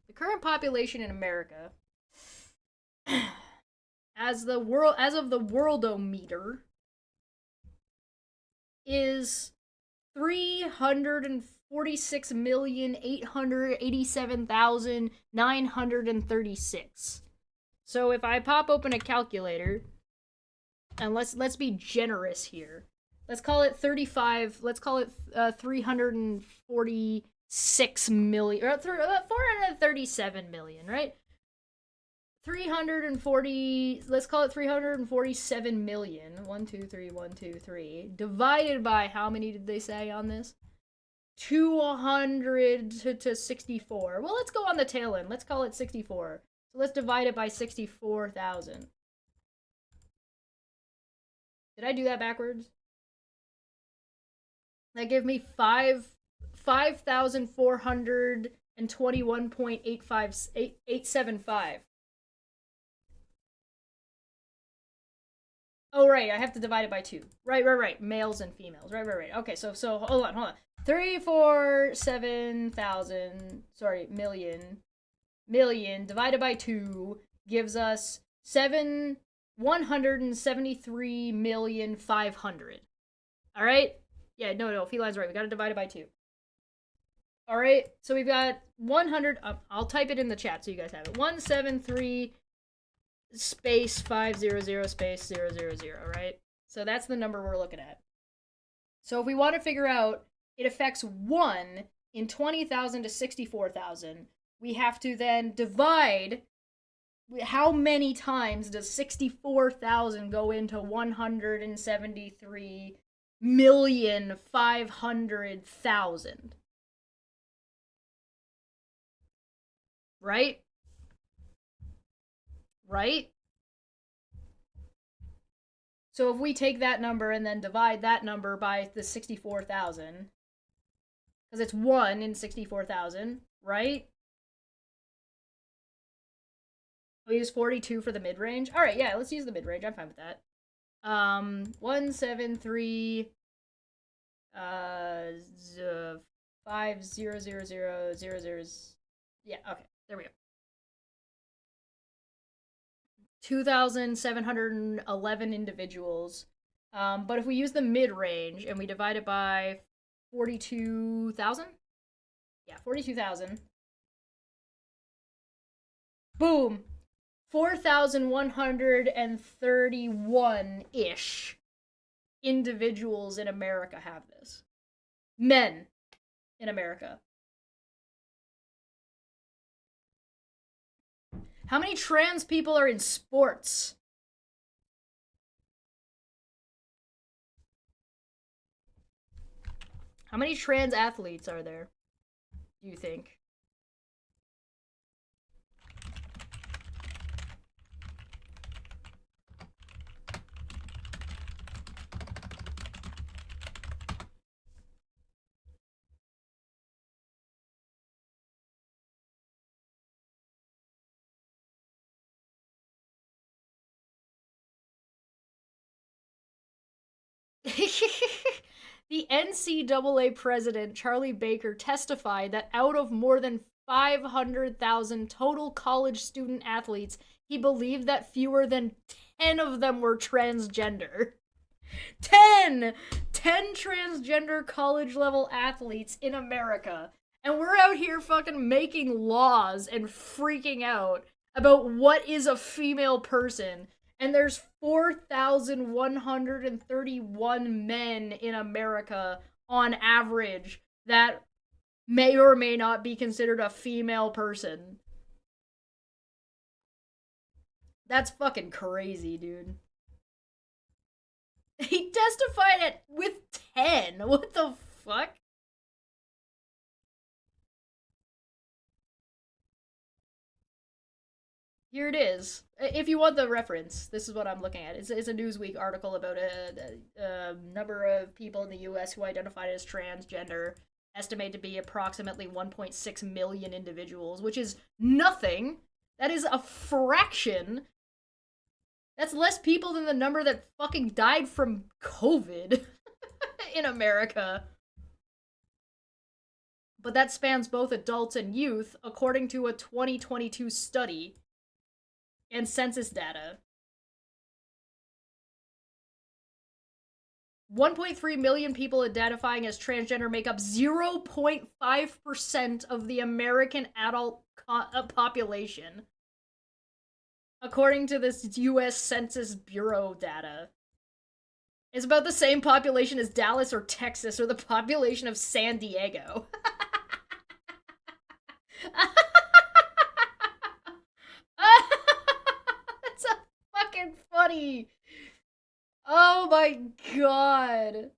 The current population in America, as of the worldometer, is 346,887,936. So if I pop open a calculator, and let's be generous here. Let's call it 35. Let's call it 346 million or 437 million, right? 340. Let's call it 347 million. 1, 2, 3, 1, 2, 3. Divided by how many did they say on this? 200 to 64. Well, let's go on the tail end. Let's call it 64. So let's divide it by 64,000. Did I do that backwards? That gave me 5,421.875. Oh, right, I have to divide it by 2. Right. Males and females. Right. Okay, so hold on. 347,000, million divided by 2 gives us 173,500,000. All right? Yeah, no, Feline's right. We got to divide it by 2. All right? So we've got 100. I'll type it in the chat so you guys have it. 173 space 500 space 000, right? So that's the number we're looking at. So if we want to figure out it affects 1 in 20,000 to 64,000, we have to then divide how many times does 64,000 go into 173,500,000. Right? So if we take that number and then divide that number by the 64,000, because it's 1 in 64,000, right? We use 42 for the mid-range. All right, yeah, let's use the mid-range. I'm fine with that. 173 50000. Yeah, okay. There we go. 2,711 individuals. But if we use the mid range and we divide it by 42,000? Yeah, 42,000. Boom! 4,131 ish individuals in America have this. Men in America. How many trans people are in sports? How many trans athletes are there, do you think? The NCAA president, Charlie Baker, testified that out of more than 500,000 total college student athletes, he believed that fewer than 10 of them were transgender. 10! 10 transgender college level athletes in America. And we're out here fucking making laws and freaking out about what is a female person. And there's 4,131 men in America on average that may or may not be considered a female person. That's fucking crazy, dude. He testified with 10. What the fuck? Here it is. If you want the reference, this is what I'm looking at. It's a Newsweek article about a number of people in the U.S. who identified as transgender, estimated to be approximately 1.6 million individuals, which is nothing. That is a fraction. That's less people than the number that fucking died from COVID in America. But that spans both adults and youth, according to a 2022 study and census data. 1.3 million people identifying as transgender make up 0.5% of the American adult population, according to this U.S. Census Bureau data. It's about the same population as Dallas or Texas or the population of San Diego. That's so fucking funny. Oh my god.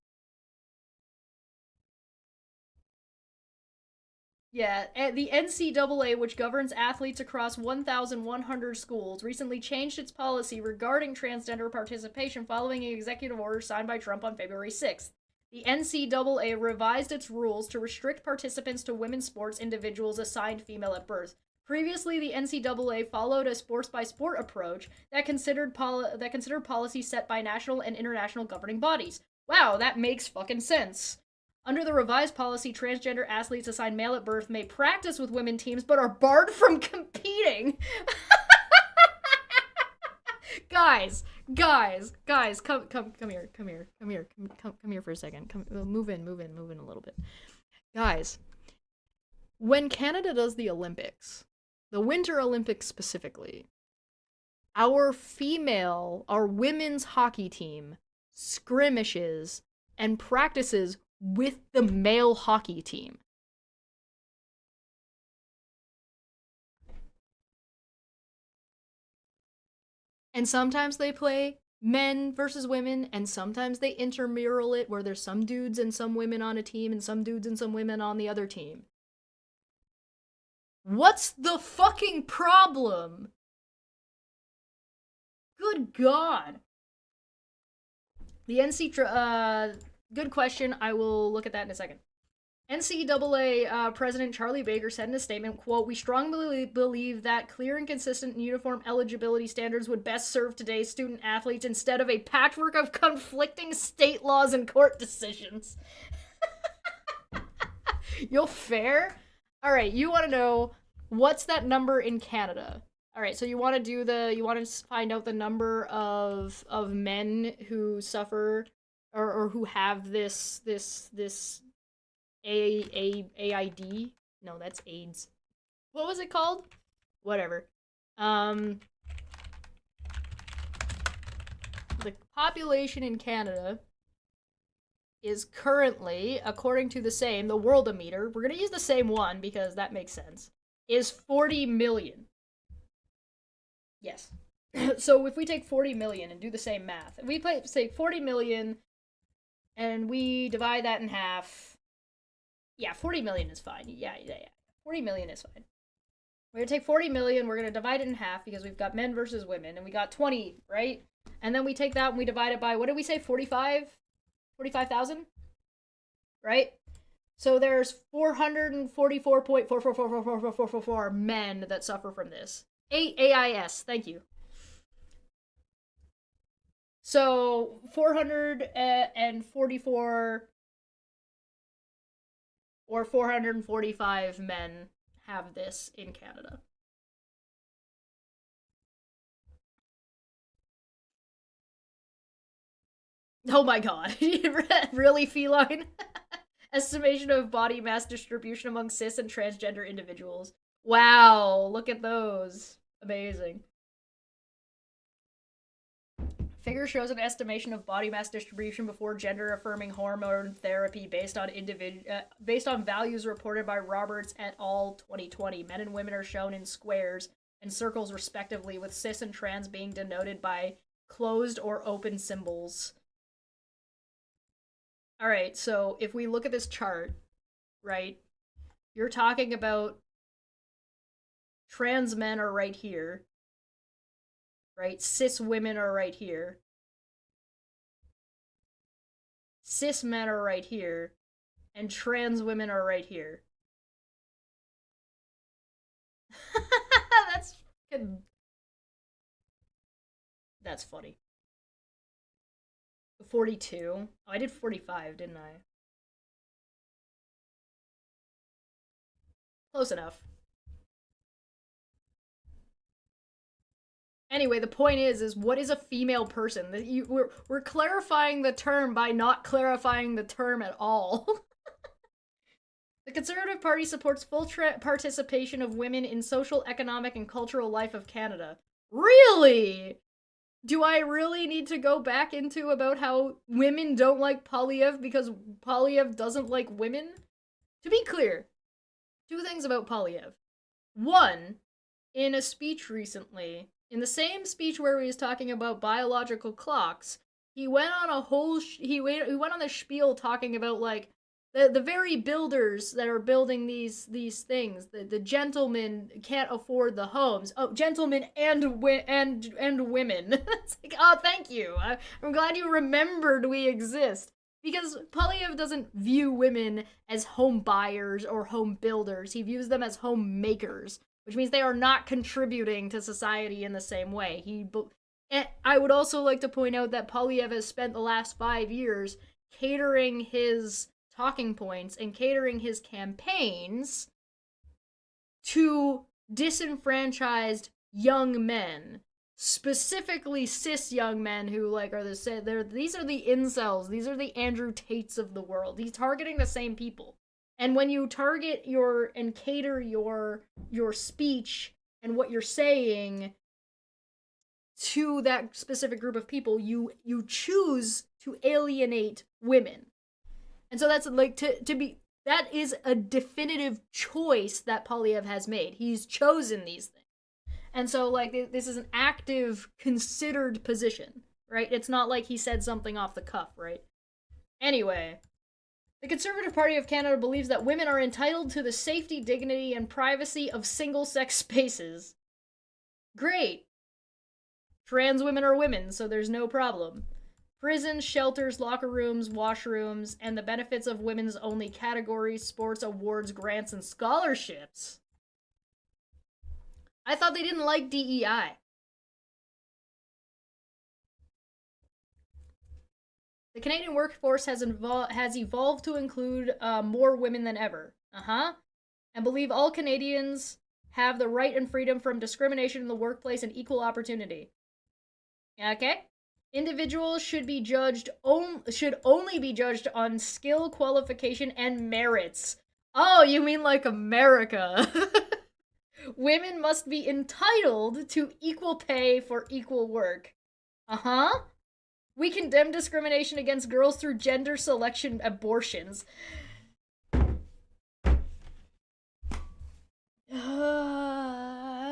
Yeah, the NCAA, which governs athletes across 1,100 schools, recently changed its policy regarding transgender participation following an executive order signed by Trump on February 6th. The NCAA revised its rules to restrict participants to women's sports individuals assigned female at birth. Previously, the NCAA followed a sports-by-sport approach that considered policies set by national and international governing bodies. Wow, that makes fucking sense. Under the revised policy, transgender athletes assigned male at birth may practice with women teams but are barred from competing. Guys, come here for a second. Move in a little bit. Guys, when Canada does the Olympics, the Winter Olympics specifically, our women's hockey team skirmishes and practices with the male hockey team. And sometimes they play men versus women, and sometimes they intramural it where there's some dudes and some women on a team and some dudes and some women on the other team. What's the fucking problem? Good God. The good question. I will look at that in a second. NCAA President Charlie Baker said in a statement, quote, "We strongly believe that clear and consistent and uniform eligibility standards would best serve today's student athletes instead of a patchwork of conflicting state laws and court decisions." You'll fair? All right, you want to know what's that number in Canada? All right, so you want to find out the number of men who suffer or who have this AID? No, that's AIDS. What was it called? Whatever. The population in Canada is currently, according to the Worldometer, we're going to use the same one because that makes sense, is 40 million. Yes. So if we take 40 million and do the same math, if we say 40 million and we divide that in half, yeah, 40 million is fine. Yeah. 40 million is fine. We're going to take 40 million, we're going to divide it in half because we've got men versus women, and we got 20, right? And then we take that and we divide it by, what did we say, 45,000? Right? So there's 444.4444444 men that suffer from this. AIS, thank you. So 444 or 445 men have this in Canada. Oh my god. Really, feline? Estimation of body mass distribution among cis and transgender individuals. Wow, look at those. Amazing. Figure shows an estimation of body mass distribution before gender-affirming hormone therapy based on values reported by Roberts et al. 2020. Men and women are shown in squares and circles respectively, with cis and trans being denoted by closed or open symbols. Alright, so if we look at this chart, right, you're talking about trans men are right here, right? Cis women are right here. Cis men are right here. And trans women are right here. That's funny. 42. Oh, I did 45, didn't I? Close enough. Anyway, the point is what is a female person? We're clarifying the term by not clarifying the term at all. The Conservative Party supports full participation of women in social, economic, and cultural life of Canada. Really? Do I really need to go back into about how women don't like Poilievre because Poilievre doesn't like women? To be clear, two things about Poilievre. One, in a speech recently, in the same speech where he was talking about biological clocks, he went on a whole he went on the spiel talking about like the very builders that are building these things. The gentlemen can't afford the homes. Oh, gentlemen and women. It's like, oh, thank you. I'm glad you remembered we exist. Because Poilievre doesn't view women as home buyers or home builders. He views them as home makers, which means they are not contributing to society in the same way. And I would also like to point out that Poilievre has spent the last 5 years catering his talking points and catering his campaigns to disenfranchised young men, specifically cis young men who these are the incels, these are the Andrew Tates of the world. He's targeting the same people. And when you target and cater your speech and what you're saying to that specific group of people, you choose to alienate women. And so that's that is a definitive choice that Poilievre has made. He's chosen these things. And so this is an active, considered position, right? It's not like he said something off the cuff, right? Anyway, the Conservative Party of Canada believes that women are entitled to the safety, dignity, and privacy of single-sex spaces. Great. Trans women are women, so there's no problem. prisons, shelters, locker rooms, washrooms, and the benefits of women's only categories, sports, awards, grants, and scholarships. I thought they didn't like DEI. The Canadian workforce has evolved to include more women than ever. And believe all Canadians have the right and freedom from discrimination in the workplace and equal opportunity. Okay? Individuals should only be judged on skill, qualification, and merits. Oh, you mean like America? Women must be entitled to equal pay for equal work. We condemn discrimination against girls through gender selection abortions.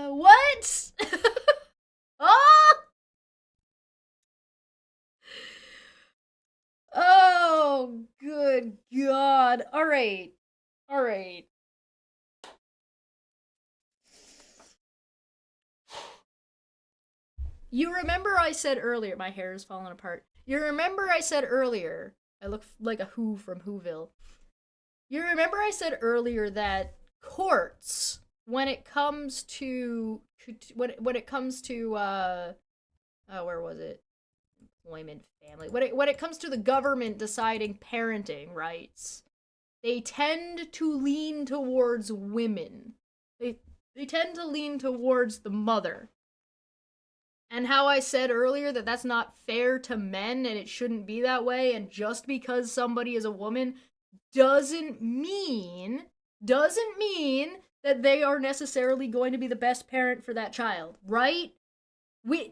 What? Oh! Oh, good God. All right. You remember I said earlier, my hair is falling apart. You remember I said earlier, I look like a Who from Whoville. You remember I said earlier that courts, when it comes to where was it? Employment, family. When it comes to the government deciding parenting rights, they tend to lean towards women. They tend to lean towards the mother. And how I said earlier that that's not fair to men and it shouldn't be that way, and just because somebody is a woman doesn't mean that they are necessarily going to be the best parent for that child, right? Do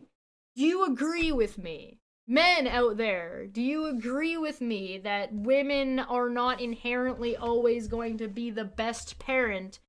you agree with me? Men out there, do you agree with me that women are not inherently always going to be the best parent?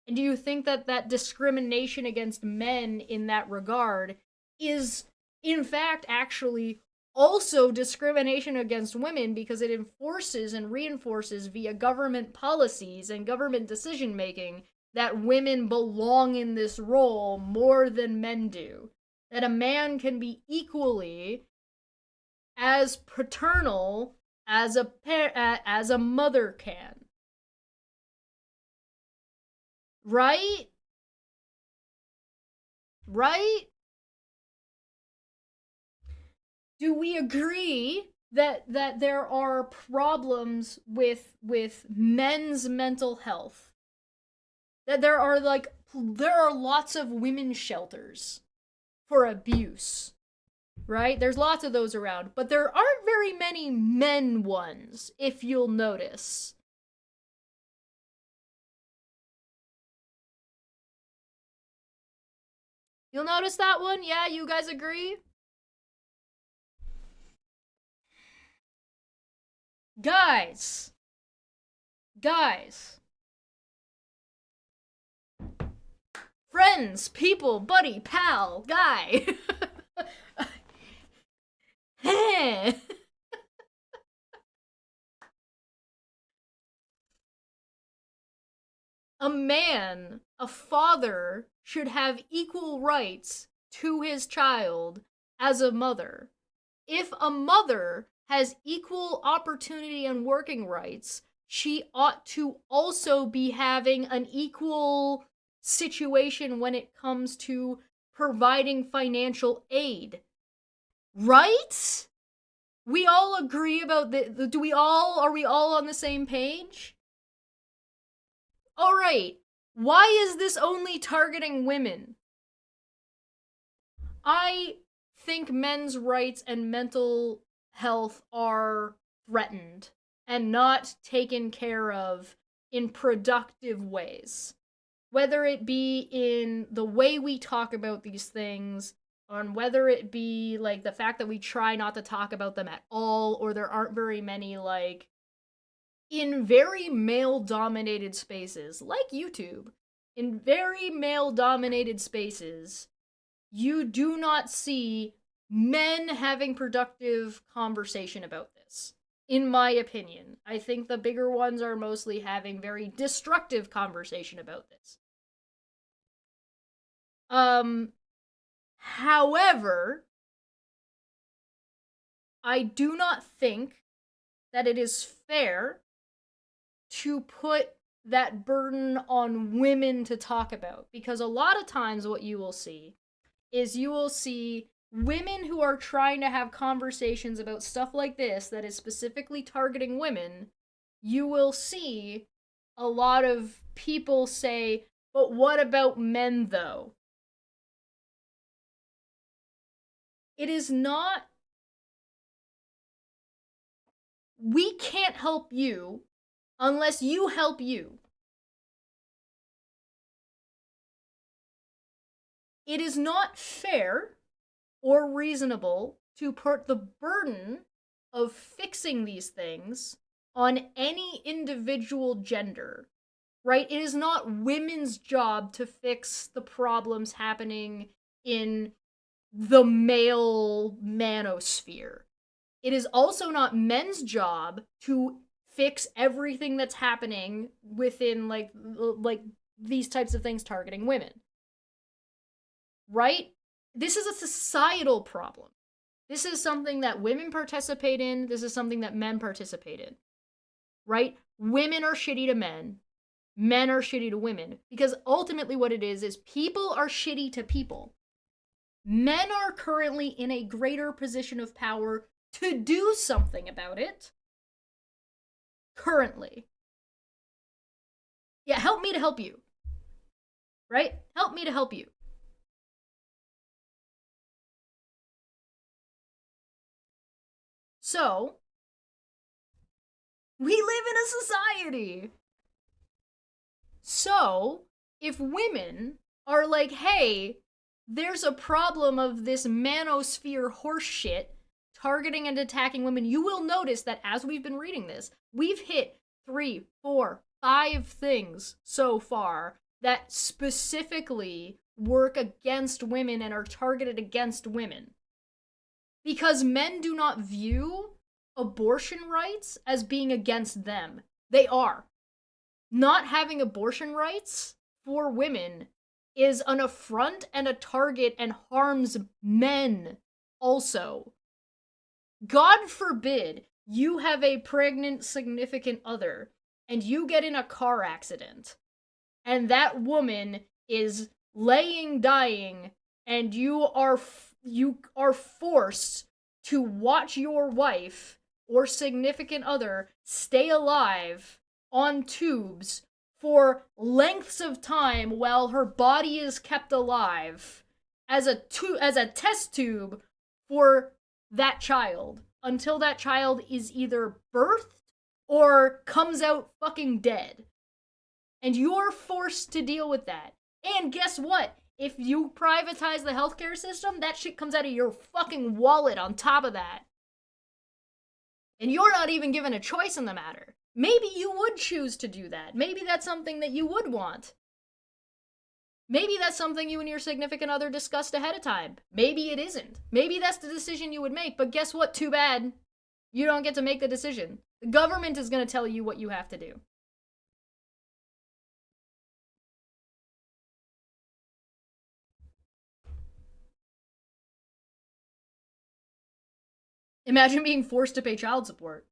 And do you think that that discrimination against men in that regard is, in fact, actually also discrimination against women because it enforces and reinforces via government policies and government decision-making that women belong in this role more than men do? That a man can be equally as paternal as a mother can. Right? Do we agree that there are problems with men's mental health? That there are lots of women's shelters for abuse, right? There's lots of those around, but there aren't very many men ones, if you'll notice. You'll notice that one? Yeah, you guys agree? Guys. Friends, people, buddy, pal, guy. A man, a father, should have equal rights to his child as a mother. If a mother has equal opportunity and working rights, she ought to also be having an equal situation when it comes to providing financial aid. Right? We all agree about the are we all on the same page? All right. Why is this only targeting women? I think men's rights and mental health are threatened and not taken care of in productive ways. Whether it be in the way we talk about these things, on whether it be like the fact that we try not to talk about them at all, or there aren't very many, like, in very male-dominated spaces, like YouTube, in very male-dominated spaces, you do not see men having productive conversation about this. In my opinion, I think the bigger ones are mostly having very destructive conversation about this. However, I do not think that it is fair to put that burden on women to talk about, because a lot of times what you will see is you will see women who are trying to have conversations about stuff like this that is specifically targeting women. You will see a lot of people say, but what about men though? It is not, we can't help you unless you help you. It is not fair or reasonable to put the burden of fixing these things on any individual gender, right? It is not women's job to fix the problems happening in the male manosphere. It is also not men's job to fix everything that's happening within like these types of things targeting women. Right? This is a societal problem. This is something that women participate in. This is something that men participate in. Right? Women are shitty to men. Men are shitty to women. Because ultimately what it is people are shitty to people. Men are currently in a greater position of power to do something about it. Currently. Yeah, help me to help you. Right? Help me to help you. So, we live in a society. So, if women are like, hey, there's a problem of this manosphere horseshit targeting and attacking women, you will notice that as we've been reading this, we've hit 3, 4, 5 things so far that specifically work against women and are targeted against women. Because men do not view abortion rights as being against them. They are. Not having abortion rights for women is an affront and a target and harms men also. God forbid you have a pregnant significant other and you get in a car accident and that woman is laying dying and you are forced to watch your wife or significant other stay alive on tubes for lengths of time while her body is kept alive as a test tube for that child until that child is either birthed or comes out fucking dead. And you're forced to deal with that. And guess what? If you privatize the healthcare system, that shit comes out of your fucking wallet on top of that. And you're not even given a choice in the matter. Maybe you would choose to do that. Maybe that's something that you would want. Maybe that's something you and your significant other discussed ahead of time. Maybe it isn't. Maybe that's the decision you would make, but guess what? Too bad. You don't get to make the decision. The government is going to tell you what you have to do. Imagine being forced to pay child support.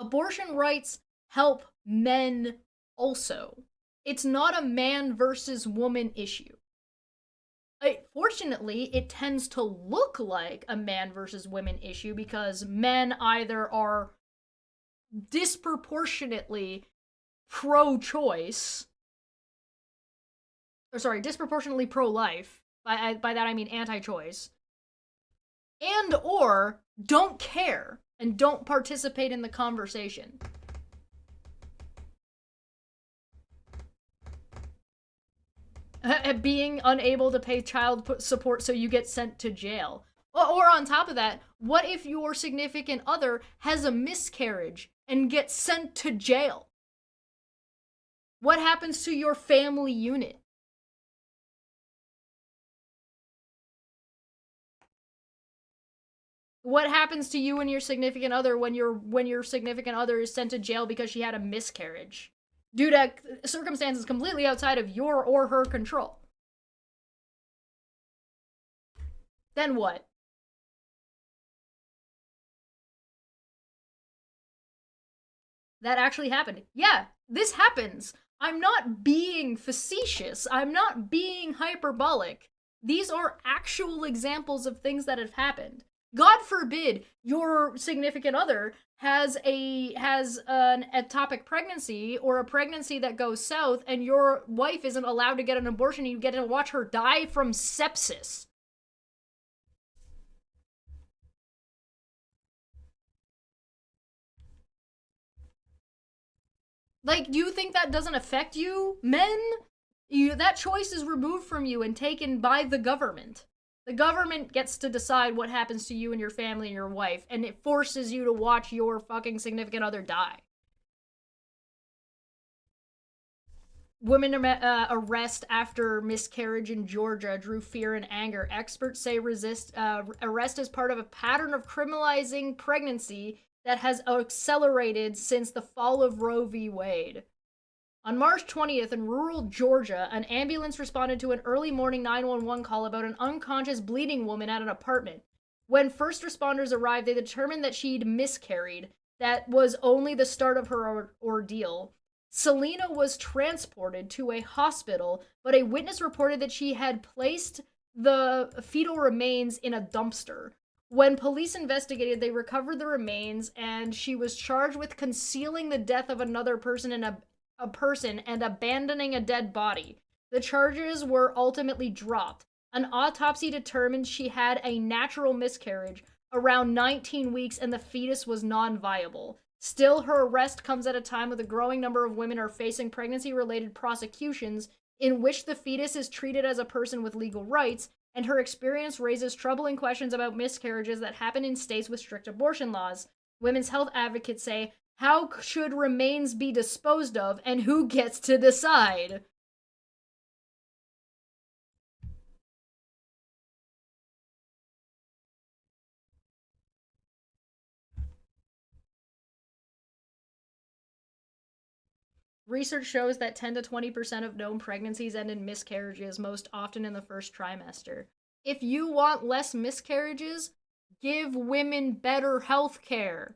Abortion rights help men also. It's not a man versus woman issue. Fortunately, it tends to look like a man versus women issue because men either are disproportionately pro-choice, disproportionately pro-life. By that I mean anti-choice. And or don't care and don't participate in the conversation. Being unable to pay child support so you get sent to jail. Or on top of that, what if your significant other has a miscarriage and gets sent to jail? What happens to your family unit? What happens to you and your significant other when your significant other is sent to jail because she had a miscarriage due to circumstances completely outside of your or her control? Then what? That actually happened. Yeah, this happens. I'm not being facetious. I'm not being hyperbolic. These are actual examples of things that have happened. God forbid your significant other has an ectopic pregnancy or a pregnancy that goes south and your wife isn't allowed to get an abortion and you get to watch her die from sepsis. Like, do you think that doesn't affect you, men? That choice is removed from you and taken by the government. The government gets to decide what happens to you and your family and your wife, and it forces you to watch your fucking significant other die. Women arrest after miscarriage in Georgia drew fear and anger. Experts say arrest is part of a pattern of criminalizing pregnancy that has accelerated since the fall of Roe v. Wade. On March 20th, in rural Georgia, an ambulance responded to an early morning 911 call about an unconscious bleeding woman at an apartment. When first responders arrived, they determined that she'd miscarried. That was only the start of her ordeal. Selena was transported to a hospital, but a witness reported that she had placed the fetal remains in a dumpster. When police investigated, they recovered the remains, and she was charged with concealing the death of another person and abandoning a dead body. The charges were ultimately dropped. An autopsy determined she had a natural miscarriage around 19 weeks and the fetus was non-viable. Still, her arrest comes at a time when a growing number of women are facing pregnancy-related prosecutions in which the fetus is treated as a person with legal rights, and her experience raises troubling questions about miscarriages that happen in states with strict abortion laws. Women's health advocates say, how should remains be disposed of, and who gets to decide? Research shows that 10 to 20% of known pregnancies end in miscarriages, most often in the first trimester. If you want less miscarriages, give women better health care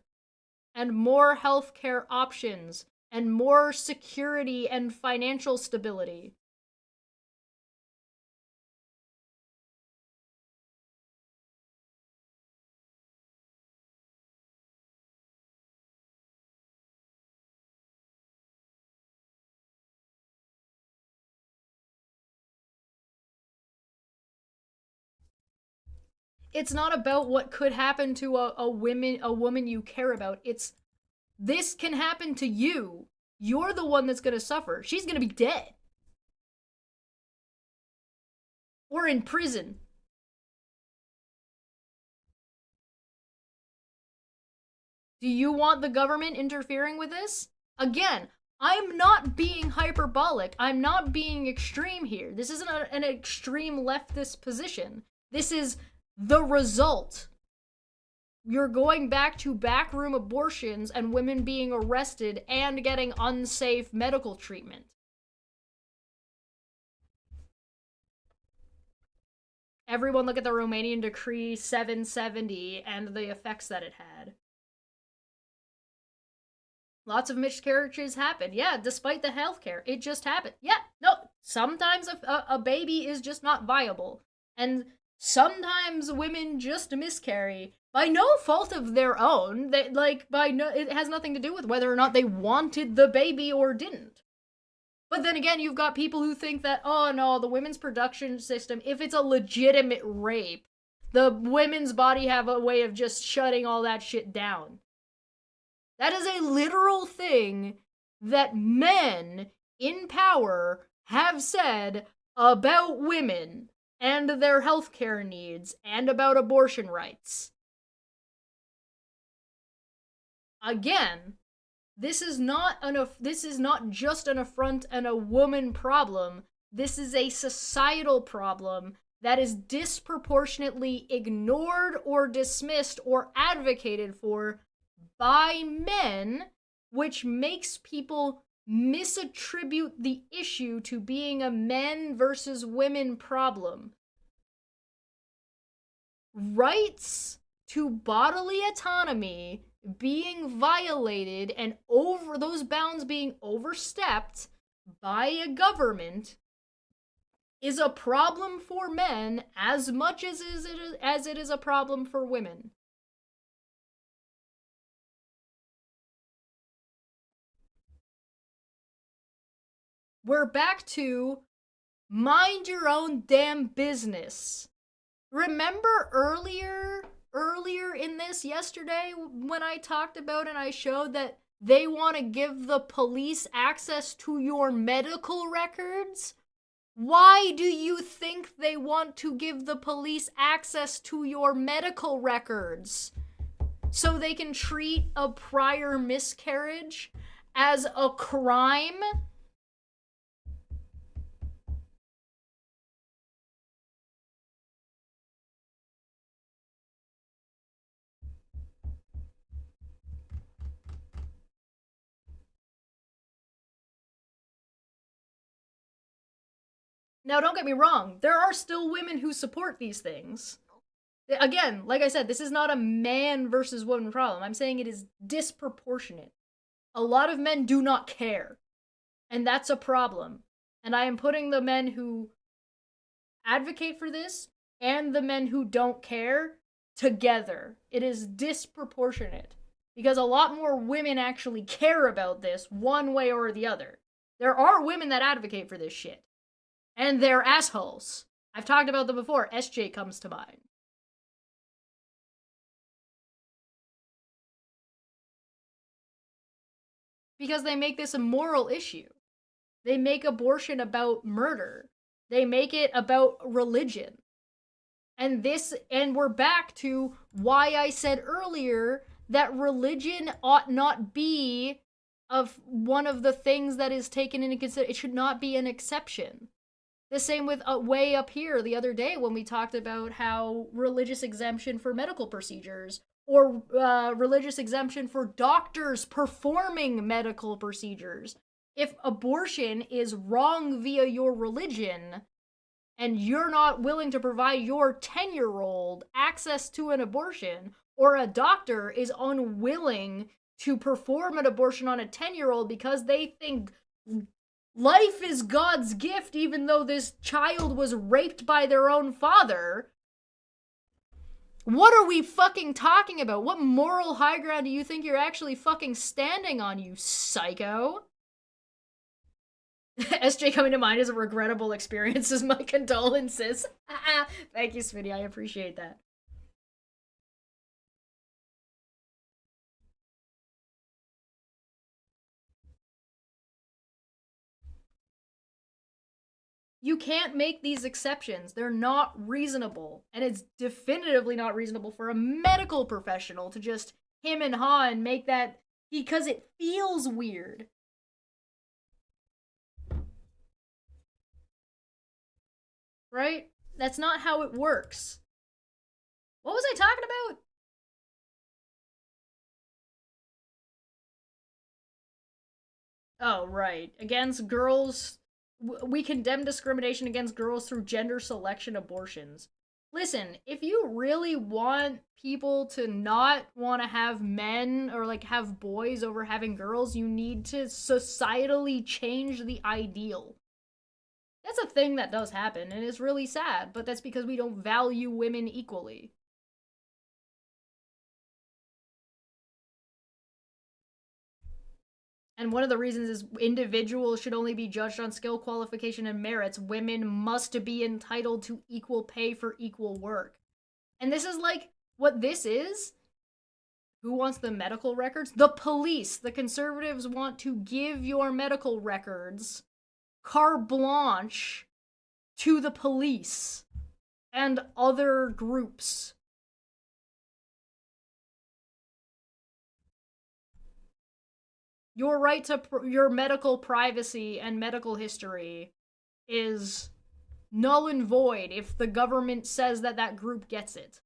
and more health care options and more security and financial stability. It's not about what could happen to a woman you care about. It's this can happen to you. You're the one that's going to suffer. She's going to be dead. Or in prison. Do you want the government interfering with this? Again, I'm not being hyperbolic. I'm not being extreme here. This isn't an extreme leftist position. This is the result. You're going back to backroom abortions and women being arrested and getting unsafe medical treatment. Everyone look at the Romanian Decree 770 and the effects that it had. Lots of miscarriages happen. Yeah, despite the healthcare, it just happened. Yeah, no, sometimes a baby is just not viable. And sometimes women just miscarry by no fault of their own. It has nothing to do with whether or not they wanted the baby or didn't. But then again, you've got people who think that, oh no, the women's production system, if it's a legitimate rape, the women's body have a way of just shutting all that shit down. That is a literal thing that men in power have said about women and their healthcare needs and about abortion rights. Again, this is not just an affront and a woman problem. This is a societal problem that is disproportionately ignored or dismissed or advocated for by men, which makes people misattribute the issue to being a men versus women problem. rights to bodily autonomy being violated and over those bounds being overstepped by a government is a problem for men as much as it is a problem for women. We're back to mind your own damn business. Remember earlier in this yesterday when I talked about and I showed that they want to give the police access to your medical records? Why do you think they want to give the police access to your medical records? So they can treat a prior miscarriage as a crime? Now, don't get me wrong, there are still women who support these things. Again, like I said, this is not a man versus woman problem. I'm saying it is disproportionate. A lot of men do not care, and that's a problem. And I am putting the men who advocate for this and the men who don't care together. It is disproportionate because a lot more women actually care about this one way or the other. There are women that advocate for this shit. And they're assholes. I've talked about them before. SJ comes to mind. Because they make this a moral issue. They make abortion about murder. They make it about religion. And we're back to why I said earlier that religion ought not be of one of the things that is taken into consideration. It should not be an exception. The same with way up here the other day when we talked about how religious exemption for medical procedures or religious exemption for doctors performing medical procedures. If abortion is wrong via your religion and you're not willing to provide your 10-year-old access to an abortion, or a doctor is unwilling to perform an abortion on a 10-year-old because they think life is God's gift, even though this child was raped by their own father. What are we fucking talking about? What moral high ground do you think you're actually fucking standing on, you psycho? SJ coming to mind as a regrettable experience is my condolences. Thank you, Smitty. I appreciate that. You can't make these exceptions. They're not reasonable. And it's definitively not reasonable for a medical professional to just him and haw and make that because it feels weird. Right? That's not how it works. What was I talking about? Oh, right. Against girls. We condemn discrimination against girls through gender selection abortions. Listen, if you really want people to not want to have men or like have boys over having girls, you need to societally change the ideal. That's a thing that does happen, and it's really sad, but that's because we don't value women equally. And one of the reasons is individuals should only be judged on skill, qualification, and merits. Women must be entitled to equal pay for equal work. And this is like what this is. Who wants the medical records? The police. The conservatives want to give your medical records carte blanche to the police and other groups. Your right to your medical privacy and medical history is null and void if the government says that that group gets it.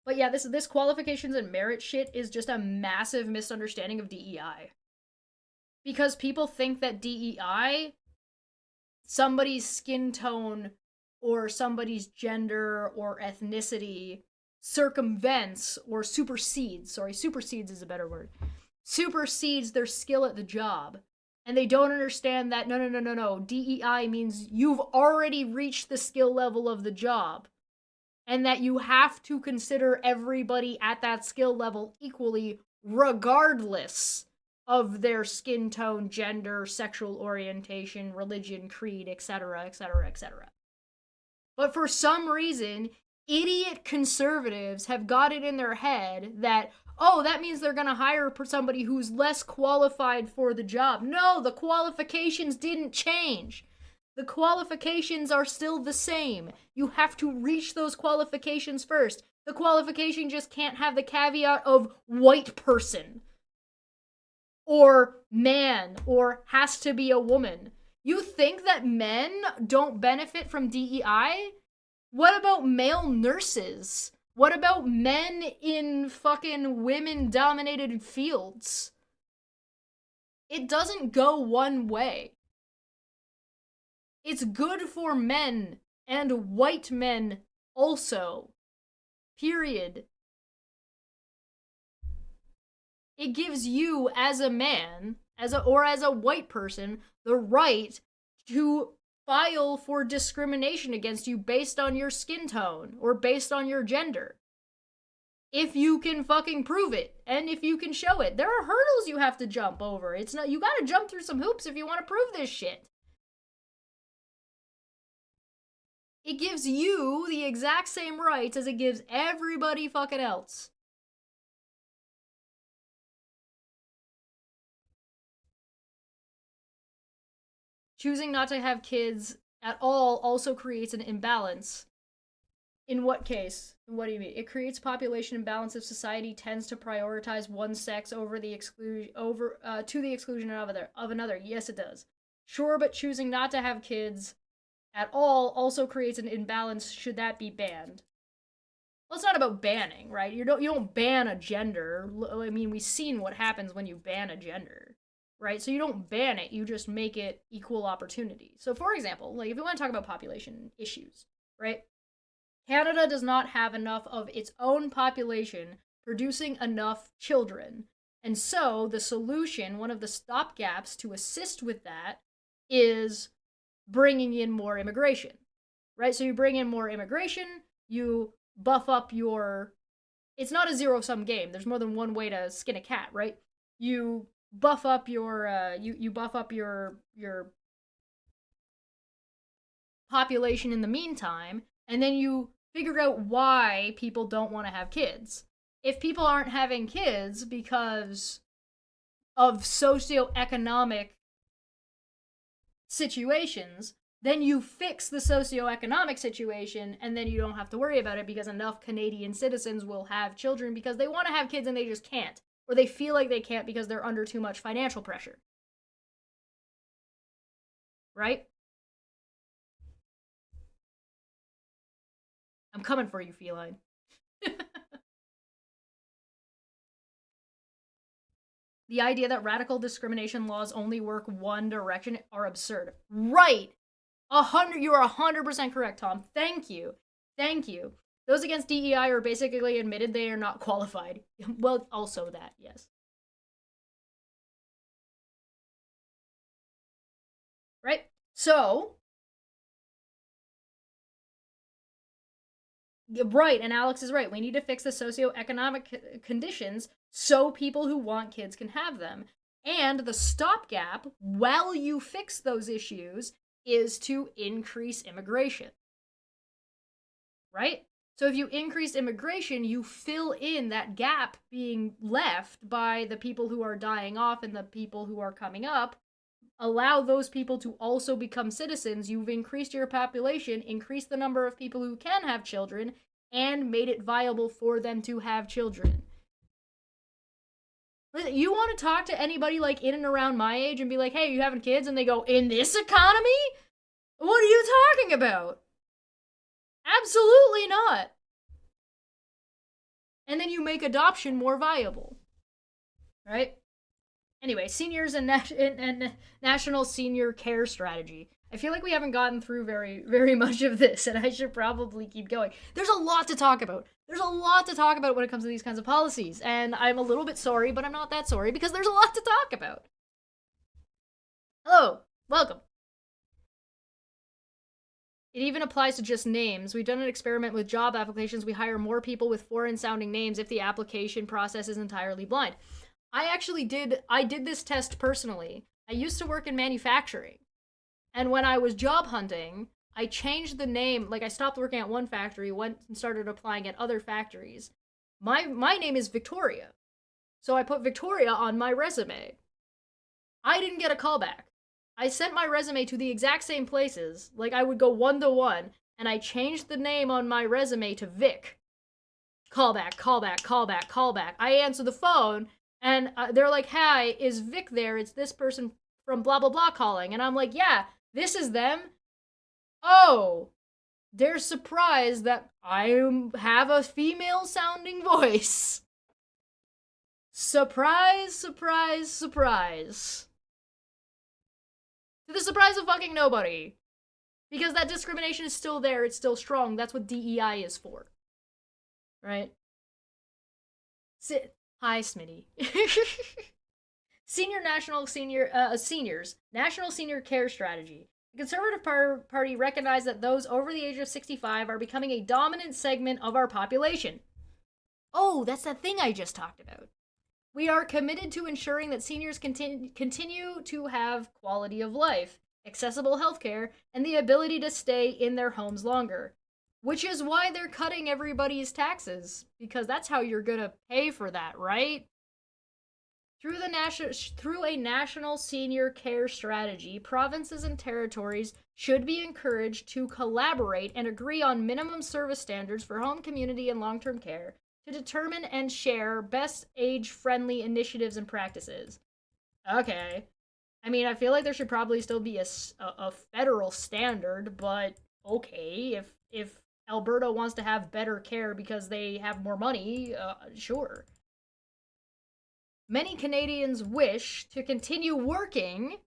But yeah, this qualifications and merit shit is just a massive misunderstanding of DEI. Because people think that DEI, somebody's skin tone or somebody's gender or ethnicity circumvents or supersedes, supersedes is a better word, supersedes their skill at the job. And they don't understand that no. DEI means you've already reached the skill level of the job. And that you have to consider everybody at that skill level equally, regardless of their skin tone, gender, sexual orientation, religion, creed, etc., etc., etc. But for some reason, idiot conservatives have got it in their head that, oh, that means they're going to hire somebody who's less qualified for the job. No, the qualifications didn't change. The qualifications are still the same. You have to reach those qualifications first. The qualification just can't have the caveat of white person, or man, or has to be a woman. You think that men don't benefit from DEI? What about male nurses? What about men in fucking women-dominated fields? It doesn't go one way. It's good for men, and white men also. Period. It gives you, as a man, or as a white person, the right to file for discrimination against you based on your skin tone, or based on your gender. If you can fucking prove it, and if you can show it. There are hurdles you have to jump over. It's not, you gotta jump through some hoops if you want to prove this shit. It gives you the exact same rights as it gives everybody fucking else. Choosing not to have kids at all also creates an imbalance. In what case? What do you mean? It creates population imbalance if society tends to prioritize one sex over the exclusion to the exclusion of another. Yes, it does. Sure, but choosing not to have kids at all also creates an imbalance should that be banned. Well, it's not about banning, right? You don't ban a gender. I mean, we've seen what happens when you ban a gender, right? So you don't ban it, you just make it equal opportunity. So for example, like if you want to talk about population issues, right? Canada does not have enough of its own population producing enough children. And so the solution, one of the stopgaps to assist with that, is bringing in more immigration, right? So you bring in more immigration, you buff up your... It's not a zero-sum game. There's more than one way to skin a cat, right? You buff up your you buff up your population in the meantime, and then you figure out why people don't want to have kids. If people aren't having kids because of socioeconomic situations, then you fix the socioeconomic situation, and then you don't have to worry about it because enough Canadian citizens will have children because they want to have kids and they just can't. Or they feel like they can't because they're under too much financial pressure. Right? I'm coming for you, feline. The idea that radical discrimination laws only work one direction are absurd. Right! You are 100% correct, Tom. Thank you. Thank you. Those against DEI are basically admitted they are not qualified. Well, also that, yes. Right? So, right, and Alex is right. We need to fix the socioeconomic conditions so people who want kids can have them. And the stopgap, while you fix those issues, is to increase immigration. Right? So if you increase immigration, you fill in that gap being left by the people who are dying off and the people who are coming up. Allow those people to also become citizens. You've increased your population, increased the number of people who can have children, and made it viable for them to have children. You want to talk to anybody like in and around my age and be like, hey, you having kids? And they go, in this economy? What are you talking about? Absolutely not. and then you make adoption more viable. Right? Anyway, seniors and national senior care strategy. I feel like we haven't gotten through very much of this, and I should probably keep going. There's a lot to talk about. There's a lot to talk about when it comes to these kinds of policies, and I'm a little bit sorry, but I'm not that sorry because there's a lot to talk about. Hello, welcome. It even applies to just names. We've done an experiment with job applications. We hire more people with foreign-sounding names if the application process is entirely blind. I did this test personally. I used to work in manufacturing. And when I was job hunting, I changed the name. Like, I stopped working at one factory, went and started applying at other factories. My name is Victoria. So I put Victoria on my resume. I didn't get a callback. I sent my resume to the exact same places. Like, I would go 1-to-1, and I changed the name on my resume to Vic. Callback, callback, callback, callback. I answer the phone, and they're like, "Hi, is Vic there? It's this person from blah, blah, blah calling." And I'm like, "Yeah, this is them." Oh, they're surprised that I have a female-sounding voice. Surprise, surprise, surprise. To the surprise of fucking nobody. Because that discrimination is still there, it's still strong. That's what DEI is for. Right? Hi, Smitty. Seniors. National Senior Care Strategy. The Conservative Party recognized that those over the age of 65 are becoming a dominant segment of our population. Oh, that's that thing I just talked about. We are committed to ensuring that seniors continue to have quality of life, accessible healthcare, and the ability to stay in their homes longer. Which is why they're cutting everybody's taxes, because that's how you're gonna pay for that, right? Through a national senior care strategy, provinces and territories should be encouraged to collaborate and agree on minimum service standards for home, community, and long-term care to determine and share best age-friendly initiatives and practices. Okay. I mean, I feel like there should probably still be a federal standard, but okay, if Alberta wants to have better care because they have more money, sure. Many Canadians wish to continue working,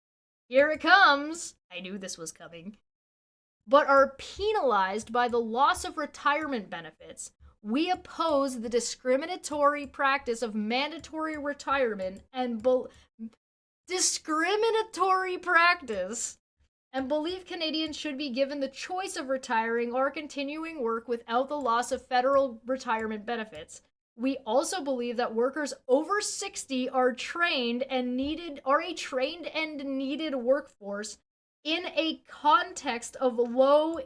here it comes, I knew this was coming, but are penalized by the loss of retirement benefits. We oppose the discriminatory practice of mandatory retirement and discriminatory practice and believe Canadians should be given the choice of retiring or continuing work without the loss of federal retirement benefits. We also believe that workers over 60 are a trained and needed workforce in a context of low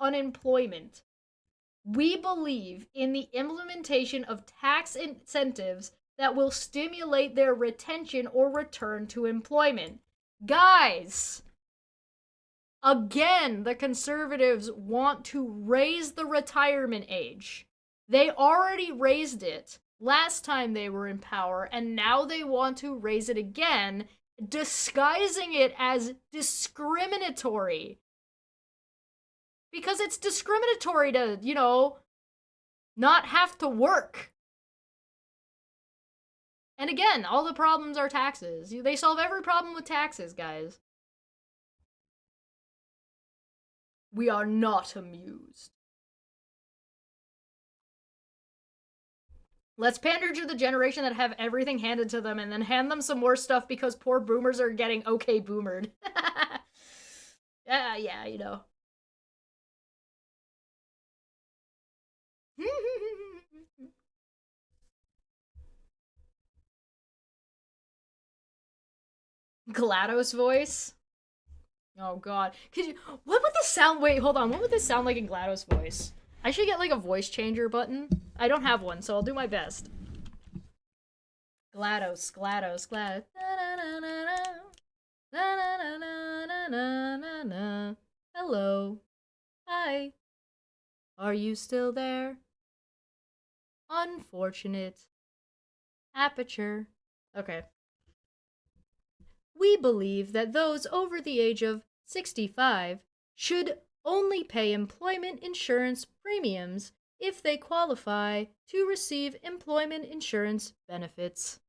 unemployment. We believe in the implementation of tax incentives that will stimulate their retention or return to employment. Guys, again, the Conservatives want to raise the retirement age. They already raised it last time they were in power, and now they want to raise it again, disguising it as discriminatory. Because it's discriminatory to, not have to work. And again, all the problems are taxes. They solve every problem with taxes, guys. We are not amused. Let's pander to the generation that have everything handed to them and then hand them some more stuff because poor boomers are getting okay boomered. Yeah. GLaDOS voice? Oh god. What would this sound- wait, hold on. What would this sound like in GLaDOS voice? I should get like a voice changer button. I don't have one, so I'll do my best. GLaDOS. Hello. Hi. Are you still there? Unfortunate. Aperture. Okay. We believe that those over the age of 65 should only pay employment insurance premiums if they qualify to receive employment insurance benefits.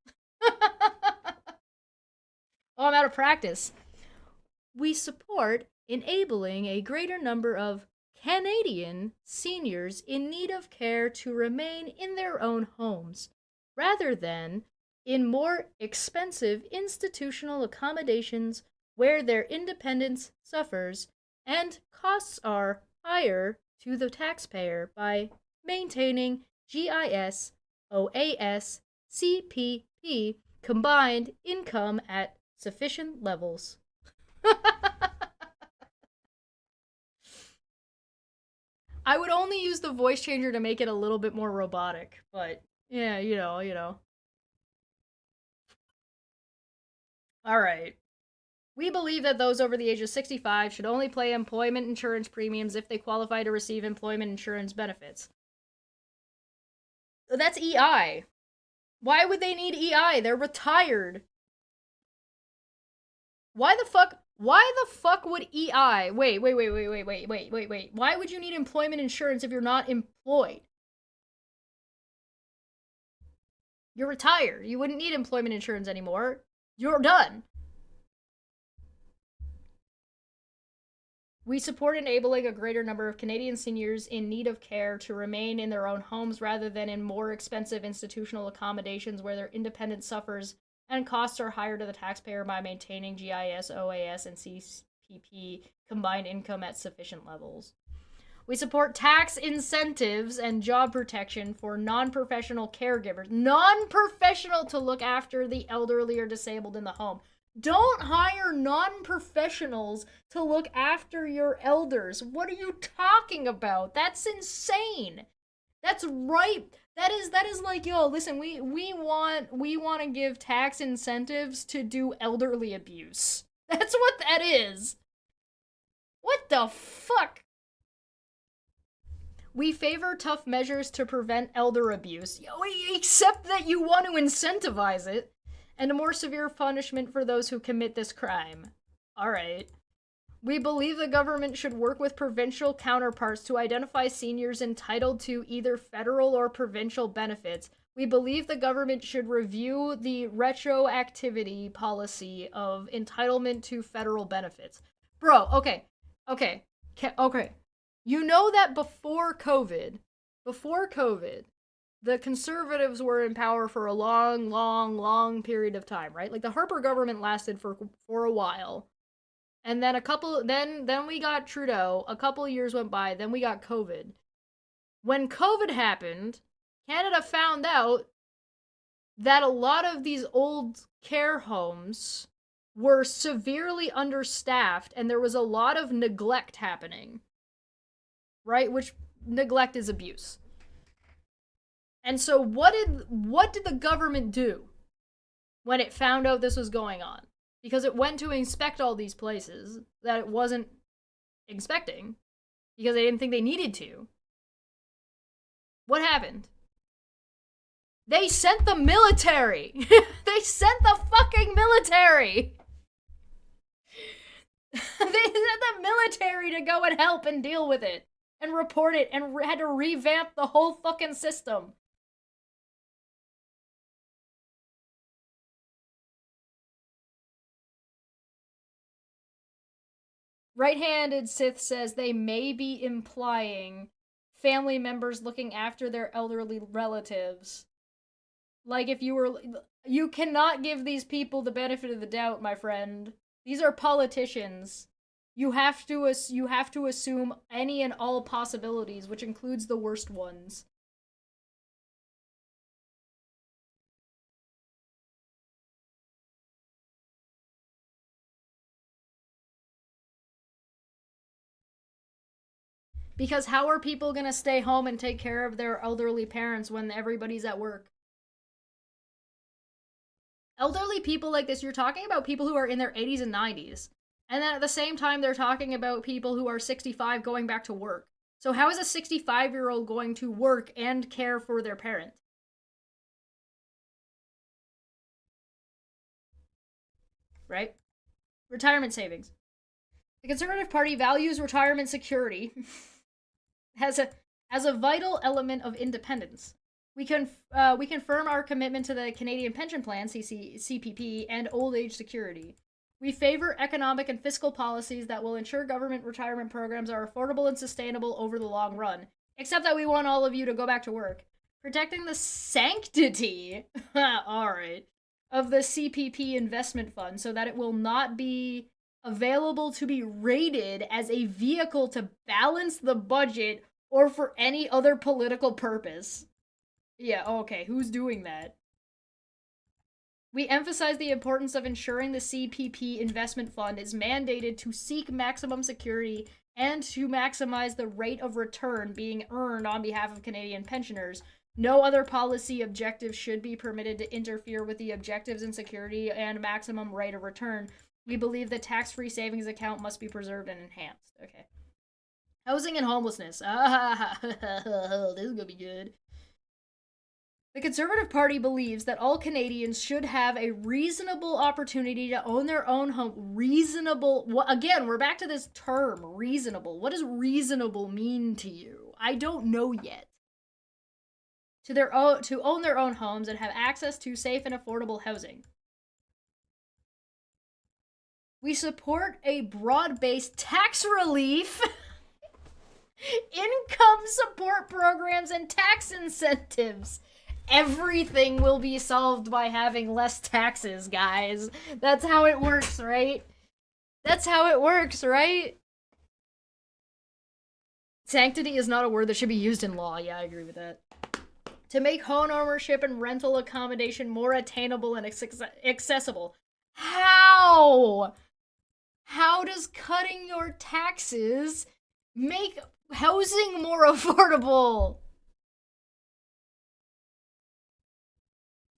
Oh, I'm out of practice. We support enabling a greater number of Canadian seniors in need of care to remain in their own homes, rather than in more expensive institutional accommodations where their independence suffers and costs are higher to the taxpayer by maintaining GIS, OAS, CPP combined income at sufficient levels. I would only use the voice changer to make it a little bit more robotic, but yeah, you know. All right. We believe that those over the age of 65 should only pay employment insurance premiums if they qualify to receive employment insurance benefits. That's EI. Why would they need EI? They're retired. Why the fuck would EI? Wait. Why would you need employment insurance if you're not employed? You're retired. You wouldn't need employment insurance anymore. You're done. We support enabling a greater number of Canadian seniors in need of care to remain in their own homes rather than in more expensive institutional accommodations where their independence suffers and costs are higher to the taxpayer by maintaining GIS, OAS, and CPP combined income at sufficient levels. We support tax incentives and job protection for non-professional caregivers. Non-professional to look after the elderly or disabled in the home. Don't hire non-professionals to look after your elders. What are you talking about? That's insane. That's right. That is like, yo, listen, we want to give tax incentives to do elderly abuse. That's what that is. What the fuck? We favor tough measures to prevent elder abuse. Except that you want to incentivize it. And a more severe punishment for those who commit this crime. Alright. We believe the government should work with provincial counterparts to identify seniors entitled to either federal or provincial benefits. We believe the government should review the retroactivity policy of entitlement to federal benefits. Bro, okay. You know that before COVID, the conservatives were in power for a long period of time, right? Like the Harper government lasted for a while. And then then we got Trudeau, a couple of years went by, then we got COVID. When COVID happened, Canada found out that a lot of these old care homes were severely understaffed and there was a lot of neglect happening. Right? Which neglect is abuse. And so what did the government do when it found out this was going on? Because it went to inspect all these places that it wasn't inspecting because they didn't think they needed to. What happened? They sent the military. They sent the fucking military. They sent the military to go and help and deal with it and report it and had to revamp the whole fucking system. Right-handed Sith says they may be implying family members looking after their elderly relatives. Like if you cannot give these people the benefit of the doubt, my friend. These are politicians. You have to assume any and all possibilities, which includes the worst ones. Because how are people gonna stay home and take care of their elderly parents when everybody's at work? Elderly people like this, you're talking about people who are in their 80s and 90s. And then at the same time, they're talking about people who are 65 going back to work. So how is a 65-year-old going to work and care for their parent? Right? Retirement savings. The Conservative Party values retirement security. has as a vital element of independence. We confirm our commitment to the Canadian Pension Plan, CPP, and old age security. We favor economic and fiscal policies that will ensure government retirement programs are affordable and sustainable over the long run. Except that we want all of you to go back to work. Protecting the sanctity, alright, of the CPP investment fund so that it will not be available to be rated as a vehicle to balance the budget or for any other political purpose. Yeah, okay, who's doing that? We emphasize the importance of ensuring the CPP investment fund is mandated to seek maximum security and to maximize the rate of return being earned on behalf of Canadian pensioners. No other policy objective should be permitted to interfere with the objectives in security and maximum rate of return. We believe the tax-free savings account must be preserved and enhanced. Okay. Housing and homelessness. This is gonna be good. The Conservative Party believes that all Canadians should have a reasonable opportunity to own their own home. Reasonable. Again, we're back to this term, reasonable. What does reasonable mean to you? I don't know yet. To own their own homes and have access to safe and affordable housing. We support a broad-based tax relief, income support programs, and tax incentives. Everything will be solved by having less taxes, guys. That's how it works, right? That's how it works, right? Sanctity is not a word that should be used in law. Yeah, I agree with that. To make home ownership and rental accommodation more attainable and accessible. How? How does cutting your taxes make housing more affordable?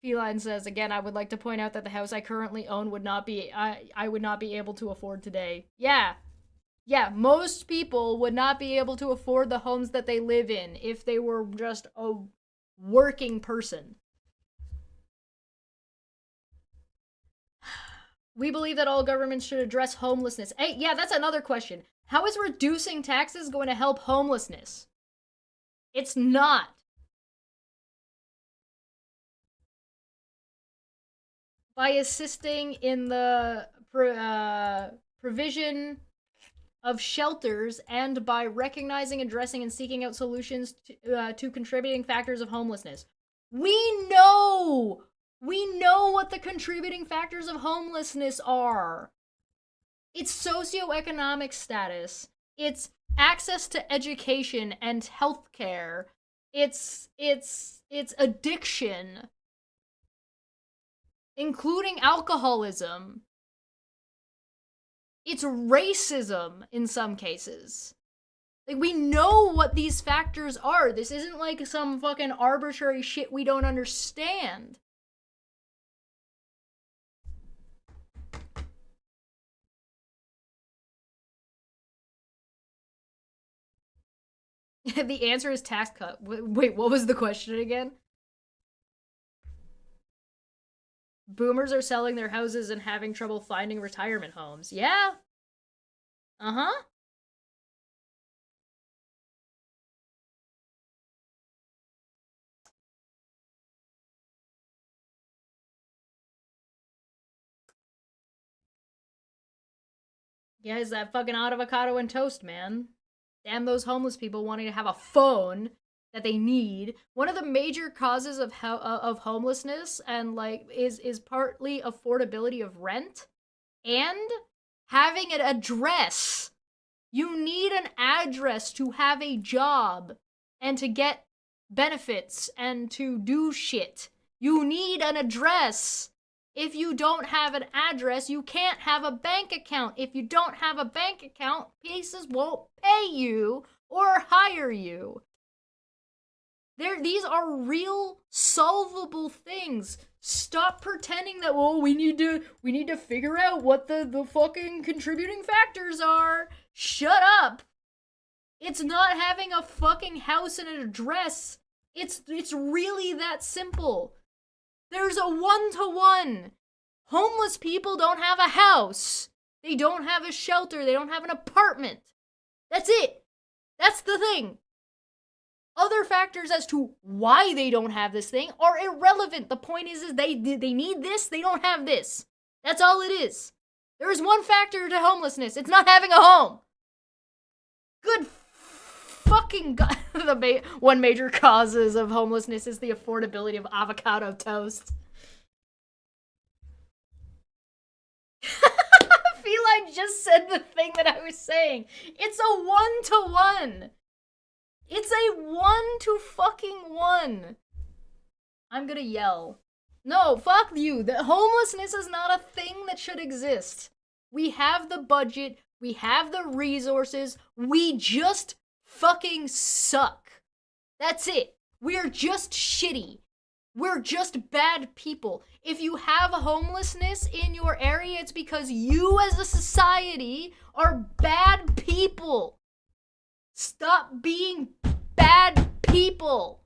Feline says, again, I would like to point out that the house I currently own would not be, I would not be able to afford today. Yeah. Yeah, most people would not be able to afford the homes that they live in if they were just a working person. We believe that all governments should address homelessness. Hey, yeah, that's another question. How is reducing taxes going to help homelessness? It's not. By assisting in the provision of shelters and by recognizing, addressing, and seeking out solutions to contributing factors of homelessness. We know what the contributing factors of homelessness are. It's socioeconomic status. It's access to education and healthcare. It's addiction, including alcoholism. It's racism in some cases. Like, we know what these factors are. This isn't like some fucking arbitrary shit we don't understand. The answer is tax cut. Wait, what was the question again? Boomers are selling their houses and having trouble finding retirement homes. Yeah. Uh-huh. Yeah, it's that fucking avocado and toast, man. Damn those homeless people wanting to have a phone that they need. One of the major causes of homelessness and like is partly affordability of rent and having an address. You need an address to have a job and to get benefits and to do shit. You need an address. If you don't have an address, you can't have a bank account. If you don't have a bank account, places won't pay you or hire you. These are real solvable things. Stop pretending that, well, we need to figure out what the fucking contributing factors are. Shut up. It's not having a fucking house and an address. It's really that simple. There's a 1-to-1. Homeless people don't have a house. They don't have a shelter. They don't have an apartment. That's it. That's the thing. Other factors as to why they don't have this thing are irrelevant. The point is they need this, they don't have this. That's all it is. There is one factor to homelessness. It's not having a home. Good fucking God. One major causes of homelessness is the affordability of avocado toast. Feline just said the thing that I was saying. It's a 1-to-1. It's a 1-to-fucking-1. I'm gonna yell. No, fuck you. The homelessness is not a thing that should exist. We have the budget. We have the resources. We just fucking suck. That's it. We're just shitty. We're just bad people. If you have homelessness in your area, it's because you as a society are bad people. Stop being bad people.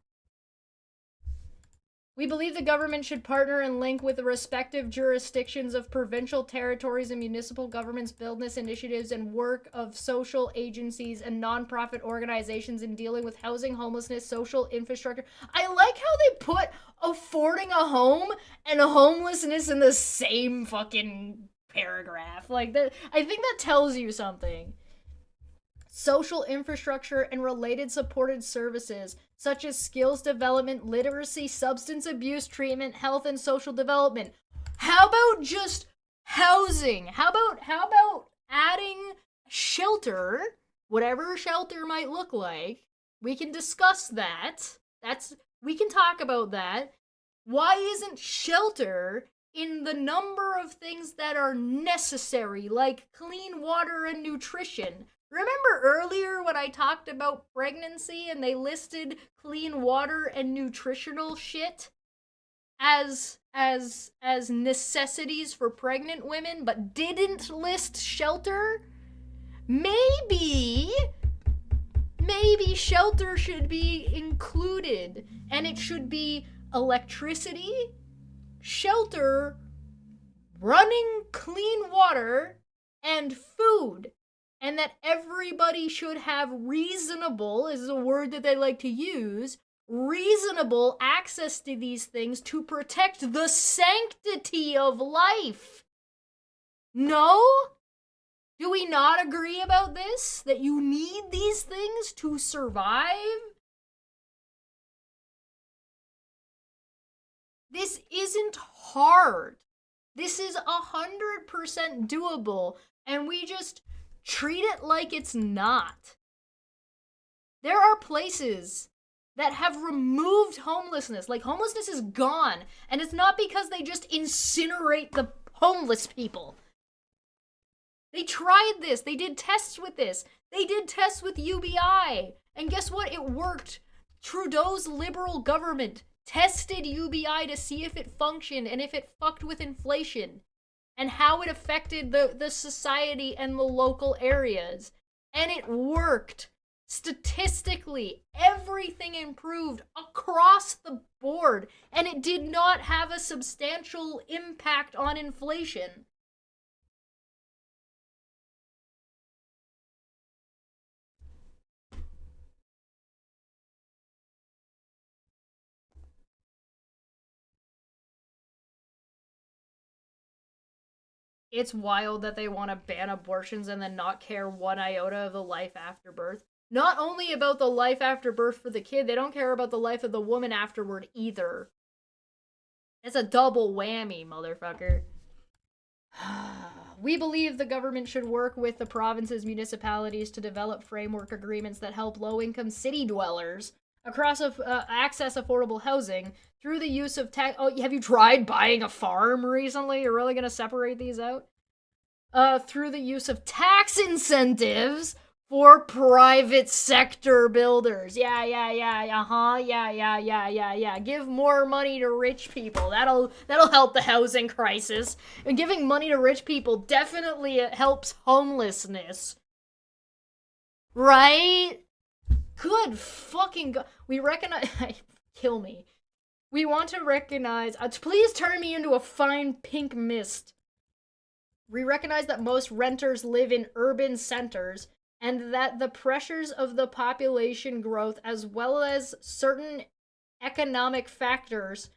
We believe the government should partner and link with the respective jurisdictions of provincial territories and municipal governments, business initiatives, and work of social agencies and nonprofit organizations in dealing with housing, homelessness, social infrastructure. I like how they put affording a home and homelessness in the same fucking paragraph. Like that, I think that tells you something. Social infrastructure and related supported services, such as skills development, literacy, substance abuse treatment, health, and social development. How about just housing? How about adding shelter, whatever shelter might look like? We can discuss that. We can talk about that. Why isn't shelter in the number of things that are necessary, like clean water and nutrition? Remember earlier when I talked about pregnancy and they listed clean water and nutritional shit as necessities for pregnant women, but didn't list shelter? Maybe shelter should be included, and it should be electricity, shelter, running clean water, and food. And that everybody should have reasonable, is a word that they like to use, reasonable access to these things to protect the sanctity of life. No? Do we not agree about this? That you need these things to survive? This isn't hard. This is 100% doable, and we just treat it like it's not. There are places that have removed homelessness. Like, homelessness is gone, and it's not because they just incinerate the homeless people. They tried this. They did tests with this. They did tests with UBI. And guess what? It worked. Trudeau's Liberal government tested UBI to see if it functioned and if it fucked with inflation and how it affected the society and the local areas. And it worked. Statistically, everything improved across the board, and it did not have a substantial impact on inflation. It's wild that they want to ban abortions and then not care one iota of the life after birth. Not only about the life after birth for the kid, they don't care about the life of the woman afterward either. It's a double whammy, motherfucker. We believe the government should work with the province's municipalities to develop framework agreements that help low-income city dwellers across access affordable housing through the use of tax. Oh, have you tried buying a farm recently? You're really gonna separate these out? Through the use of tax incentives for private sector builders. Yeah. Give more money to rich people. That'll help the housing crisis. And giving money to rich people definitely helps homelessness. Right? Good fucking God. We recognize... Kill me. We want to recognize... please turn me into a fine pink mist. We recognize that most renters live in urban centers, and that the pressures of the population growth as well as certain economic factors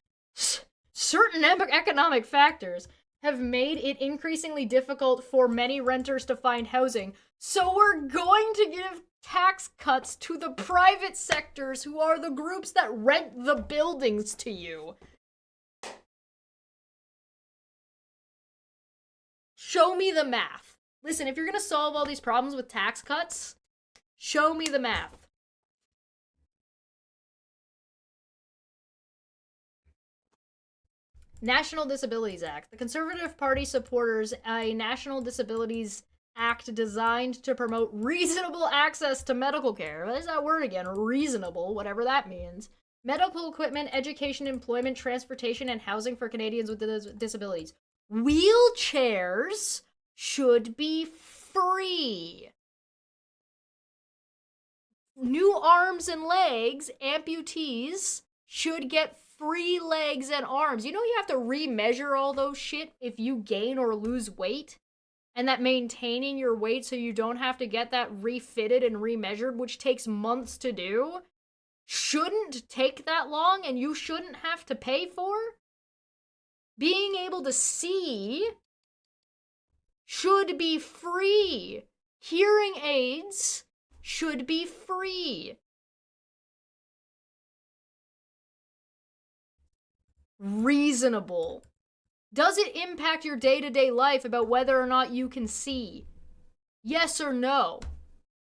have made it increasingly difficult for many renters to find housing. So we're going to give tax cuts to the private sectors, who are the groups that rent the buildings to you. Show me the math. Listen, if you're going to solve all these problems with tax cuts, show me the math. National Disabilities Act. The Conservative Party supporters a National Disabilities Act designed to promote reasonable access to medical care. There's that word again, reasonable, whatever that means. Medical equipment, education, employment, transportation, and housing for Canadians with disabilities. Wheelchairs should be free. New arms and legs, amputees, should get free legs and arms. You know you have to remeasure all those shit if you gain or lose weight? And that maintaining your weight so you don't have to get that refitted and remeasured, which takes months to do, shouldn't take that long and you shouldn't have to pay for? Being able to see should be free. Hearing aids should be free. Reasonable. Does it impact your day-to-day life about whether or not you can see? Yes or no?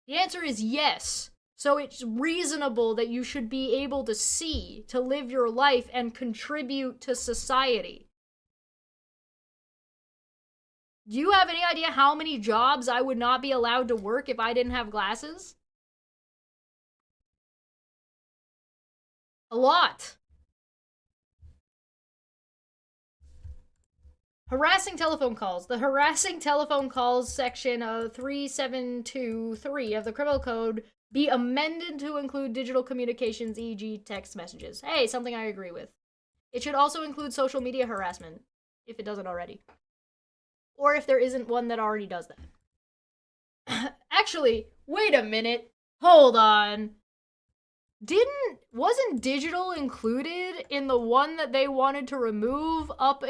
The answer is yes. So it's reasonable that you should be able to see, to live your life and contribute to society. Do you have any idea how many jobs I would not be allowed to work if I didn't have glasses? A lot. Harassing telephone calls. The harassing telephone calls section of 3723 of the Criminal Code be amended to include digital communications, e.g. text messages. Hey, something I agree with. It should also include social media harassment, if it doesn't already. Or if there isn't one that already does that. Actually, wait a minute. Hold on. Wasn't digital included in the one that they wanted to remove up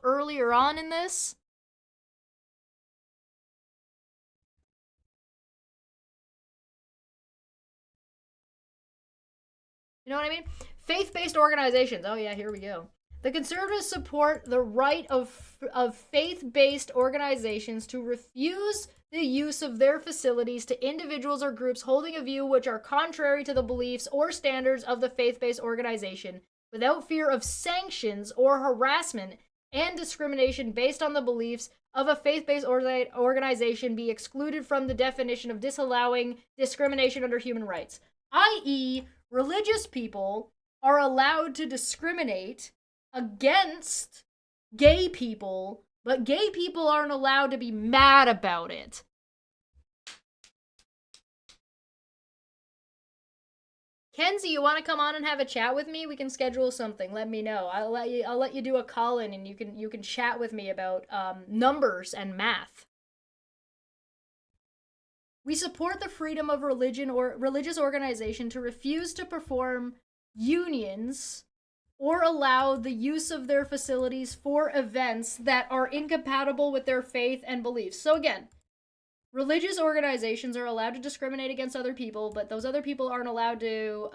earlier on in this? You know what I mean? Faith-based organizations. Oh yeah, here we go. The Conservatives support the right of faith-based organizations to refuse the use of their facilities to individuals or groups holding a view which are contrary to the beliefs or standards of the faith-based organization, without fear of sanctions or harassment and discrimination based on the beliefs of a faith-based organization be excluded from the definition of disallowing discrimination under human rights. I.e., religious people are allowed to discriminate against gay people, but gay people aren't allowed to be mad about it. Kenzie, you want to come on and have a chat with me? We can schedule something. Let me know. I'll let you do a call in, and you can chat with me about numbers and math. We support the freedom of religion or religious organization to refuse to perform unions or allow the use of their facilities for events that are incompatible with their faith and beliefs. So again, religious organizations are allowed to discriminate against other people, but those other people aren't allowed to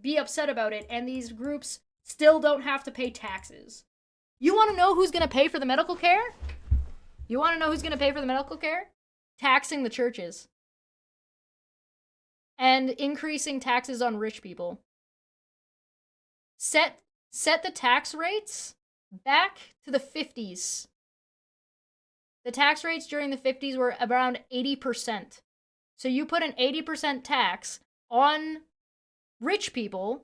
be upset about it, and these groups still don't have to pay taxes. You want to know who's going to pay for the medical care? You want to know who's going to pay for the medical care? Taxing the churches. And increasing taxes on rich people. Set the tax rates back to the 50s. The tax rates during the 50s were around 80%. So you put an 80% tax on rich people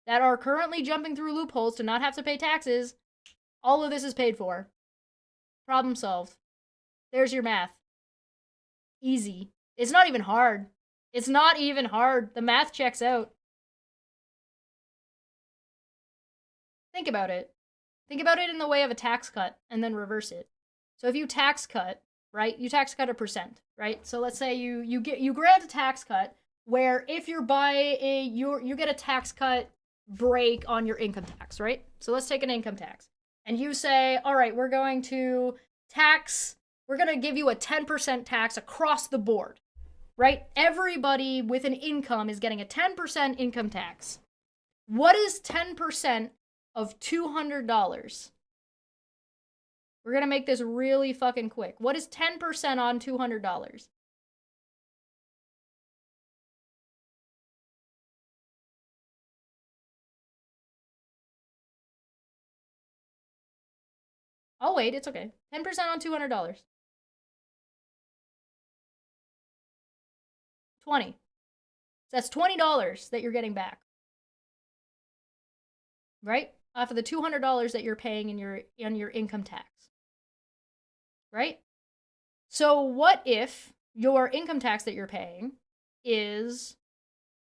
that are currently jumping through loopholes to not have to pay taxes. All of this is paid for. Problem solved. There's your math. Easy. It's not even hard. It's not even hard. The math checks out. Think about it. Think about it in the way of a tax cut and then reverse it. So if you tax cut, right? You tax cut a percent, right? So let's say you grant a tax cut where if you're you get a tax cut break on your income tax, right? So let's take an income tax. And you say, all right, we're going to give you a 10% tax across the board, right? Everybody with an income is getting a 10% income tax. What is 10% of $200? We're going to make this really fucking quick. What is 10% on $200? Oh, wait, it's okay. 10% on $200. 20. So that's $20 that you're getting back. Right? Off of the $200 that you're paying in your income tax. Right? So what if your income tax that you're paying is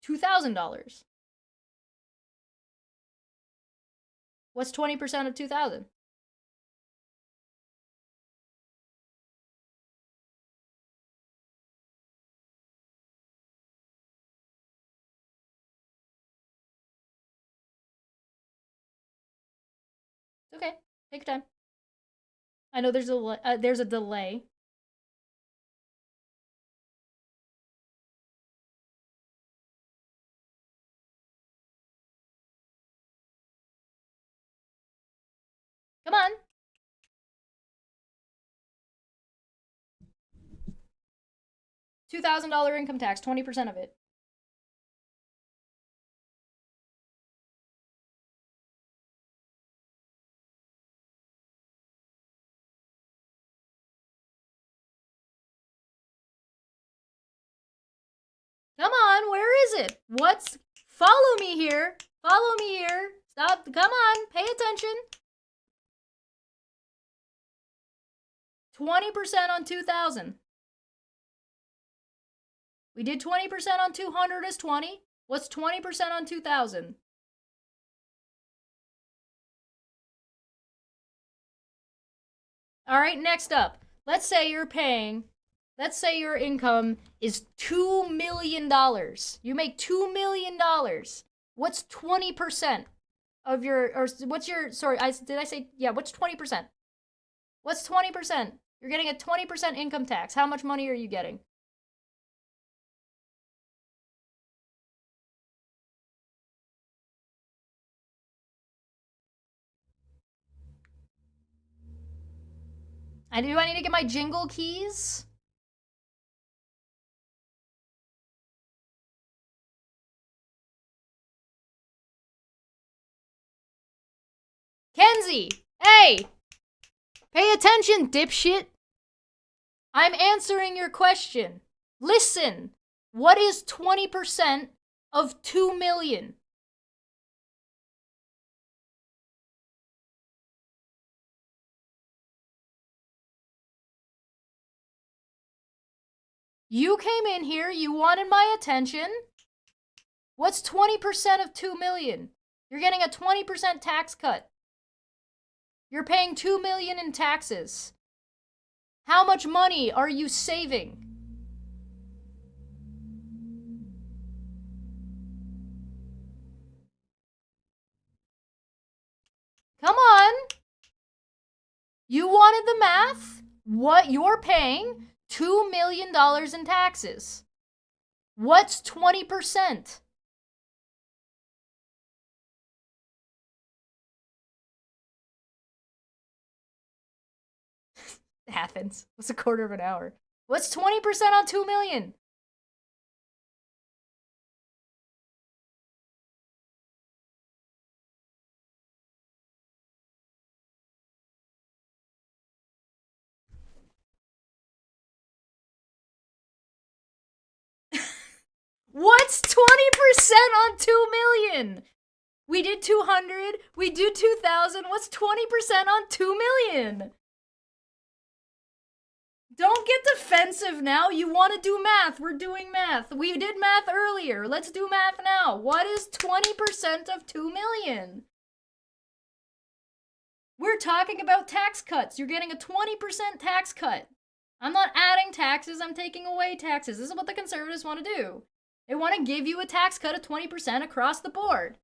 $2,000? What's 20% of 2,000? Okay, take your time. I know there's a delay. Come on. $2,000 income tax, 20% of it. Come on, where is it? Follow me here. Follow me here. Stop. Come on, pay attention. 20% on 2,000. We did 20% on 200 is 20. What's 20% on 2,000? All right, next up. Let's say your income is $2 million. You make $2 million. What's 20% of what's 20%? What's 20%? You're getting a 20% income tax. How much money are you getting? Do I need to get my jingle keys? Kenzie! Hey! Pay attention, dipshit! I'm answering your question. Listen! What is 20% of 2 million? You came in here, you wanted my attention. What's 20% of 2 million? You're getting a 20% tax cut. You're paying $2 million in taxes. How much money are you saving? Come on. You wanted the math? What you're paying $2 million in taxes. What's 20%? Athens. What's a quarter of an hour? What's 20% on 2 million? What's 20% on 2 million? We did 200, we do 2,000. What's 20% on 2 million? Don't get defensive now. You want to do math. We're doing math. We did math earlier. Let's do math now. What is 20% of 2 million? We're talking about tax cuts. You're getting a 20% tax cut. I'm not adding taxes, I'm taking away taxes. This is what the conservatives want to do. They want to give you a tax cut of 20% across the board.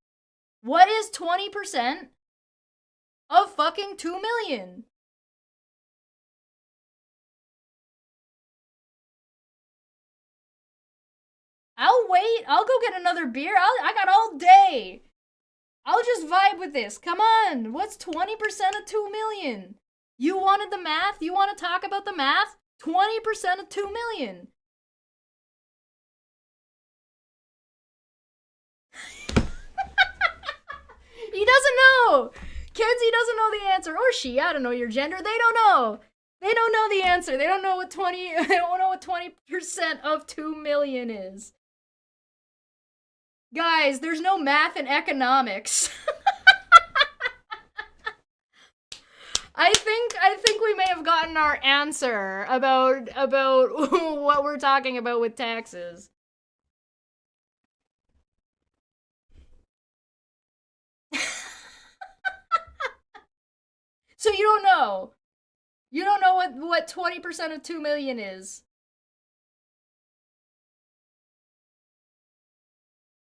What is 20% of fucking 2 million? I'll wait. I'll go get another beer. I got all day. I'll just vibe with this. Come on. What's 20% of 2 million? You wanted the math? You want to talk about the math? 20% of 2 million. He doesn't know. Kenzie doesn't know the answer. Or she. I don't know your gender. They don't know. They don't know the answer. They don't know what 20% of 2 million is. Guys, there's no math in economics. I think we may have gotten our answer about what we're talking about with taxes. So you don't know. You don't know what 20% of 2 million is.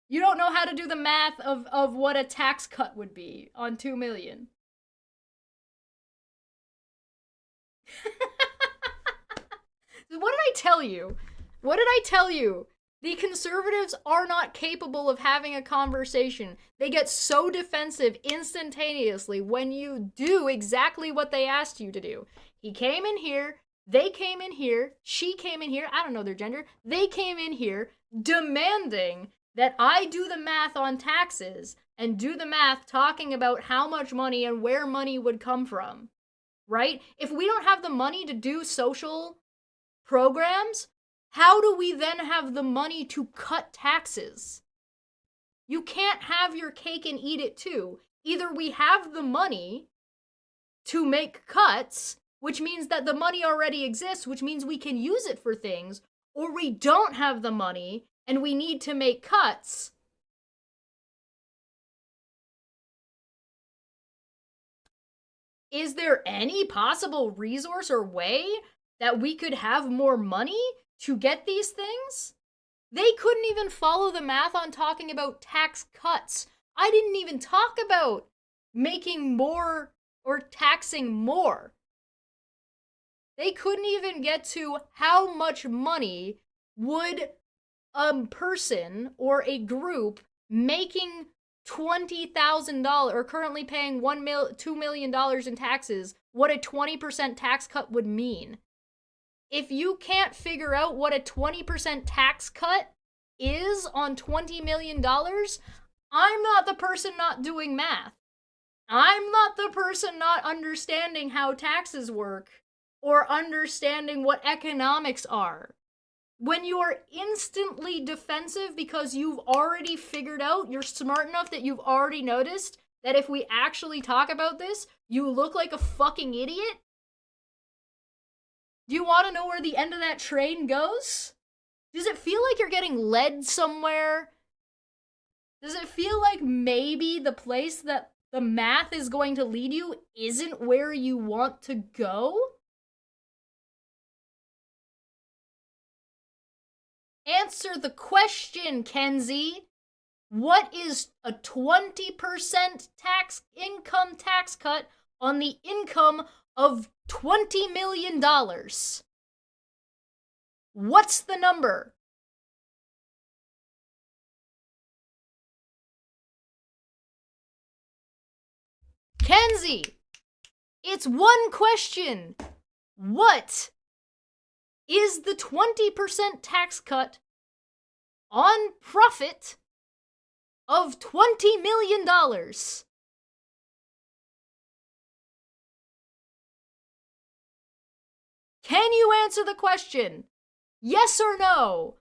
You don't know how to do the math of what a tax cut would be on 2 million. What did I tell you? What did I tell you? The conservatives are not capable of having a conversation. They get so defensive instantaneously when you do exactly what they asked you to do. He came in here, they came in here, she came in here, I don't know their gender, they came in here demanding that I do the math on taxes and do the math talking about how much money and where money would come from, right? If we don't have the money to do social programs, how do we then have the money to cut taxes? You can't have your cake and eat it too. Either we have the money to make cuts, which means that the money already exists, which means we can use it for things, or we don't have the money and we need to make cuts. Is there any possible resource or way that we could have more money to get these things? They couldn't even follow the math on talking about tax cuts. I didn't even talk about making more or taxing more. They couldn't even get to how much money would a person or a group making $20,000 or currently paying $2 million in taxes, what a 20% tax cut would mean. If you can't figure out what a 20% tax cut is on $20 million, I'm not the person not doing math. I'm not the person not understanding how taxes work or understanding what economics are. When you are instantly defensive because you've already figured out, you're smart enough that you've already noticed that if we actually talk about this, you look like a fucking idiot. Do you want to know where the end of that train goes? Does it feel like you're getting led somewhere? Does it feel like maybe the place that the math is going to lead you isn't where you want to go? Answer the question, Kenzie. What is a 20% income tax cut on the income of $20 million? What's the number? Kenzie, it's one question. What is the 20% tax cut on profit of $20 million? Can you answer the question? Yes or no?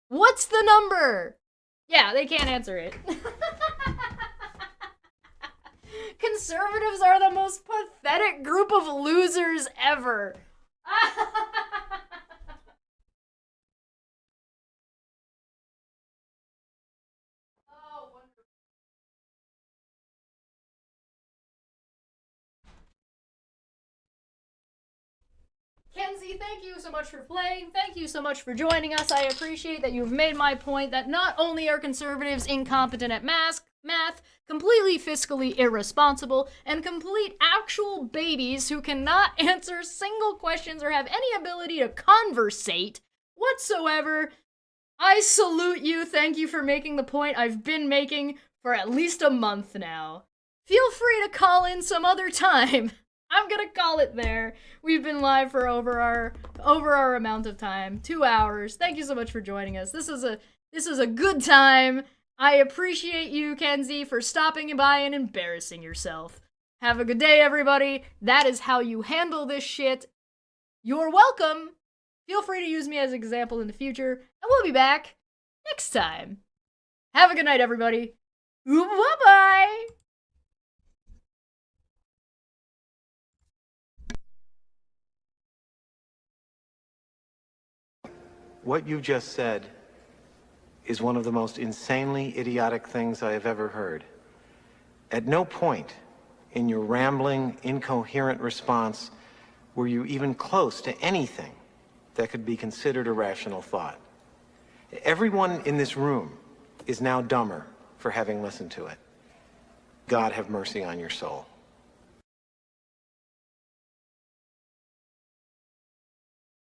What's the number? Yeah, they can't answer it. Conservatives are the most pathetic group of losers ever. Oh, wonderful. Kenzie, thank you so much for playing. Thank you so much for joining us. I appreciate that you've made my point that not only are conservatives incompetent at math, completely fiscally irresponsible, and complete actual babies who cannot answer single questions or have any ability to conversate whatsoever. I salute you. Thank you for making the point I've been making for at least a month now. Feel free to call in some other time. I'm gonna call it there. We've been live for over our amount of time, 2 hours. Thank you so much for joining us. This is a good time. I appreciate you, Kenzie, for stopping by and embarrassing yourself. Have a good day, everybody. That is how you handle this shit. You're welcome. Feel free to use me as an example in the future, and we'll be back next time. Have a good night, everybody. Bye-bye. What you just said is one of the most insanely idiotic things I have ever heard. At no point in your rambling, incoherent response were you even close to anything that could be considered a rational thought. Everyone in this room is now dumber for having listened to it. God have mercy on your soul.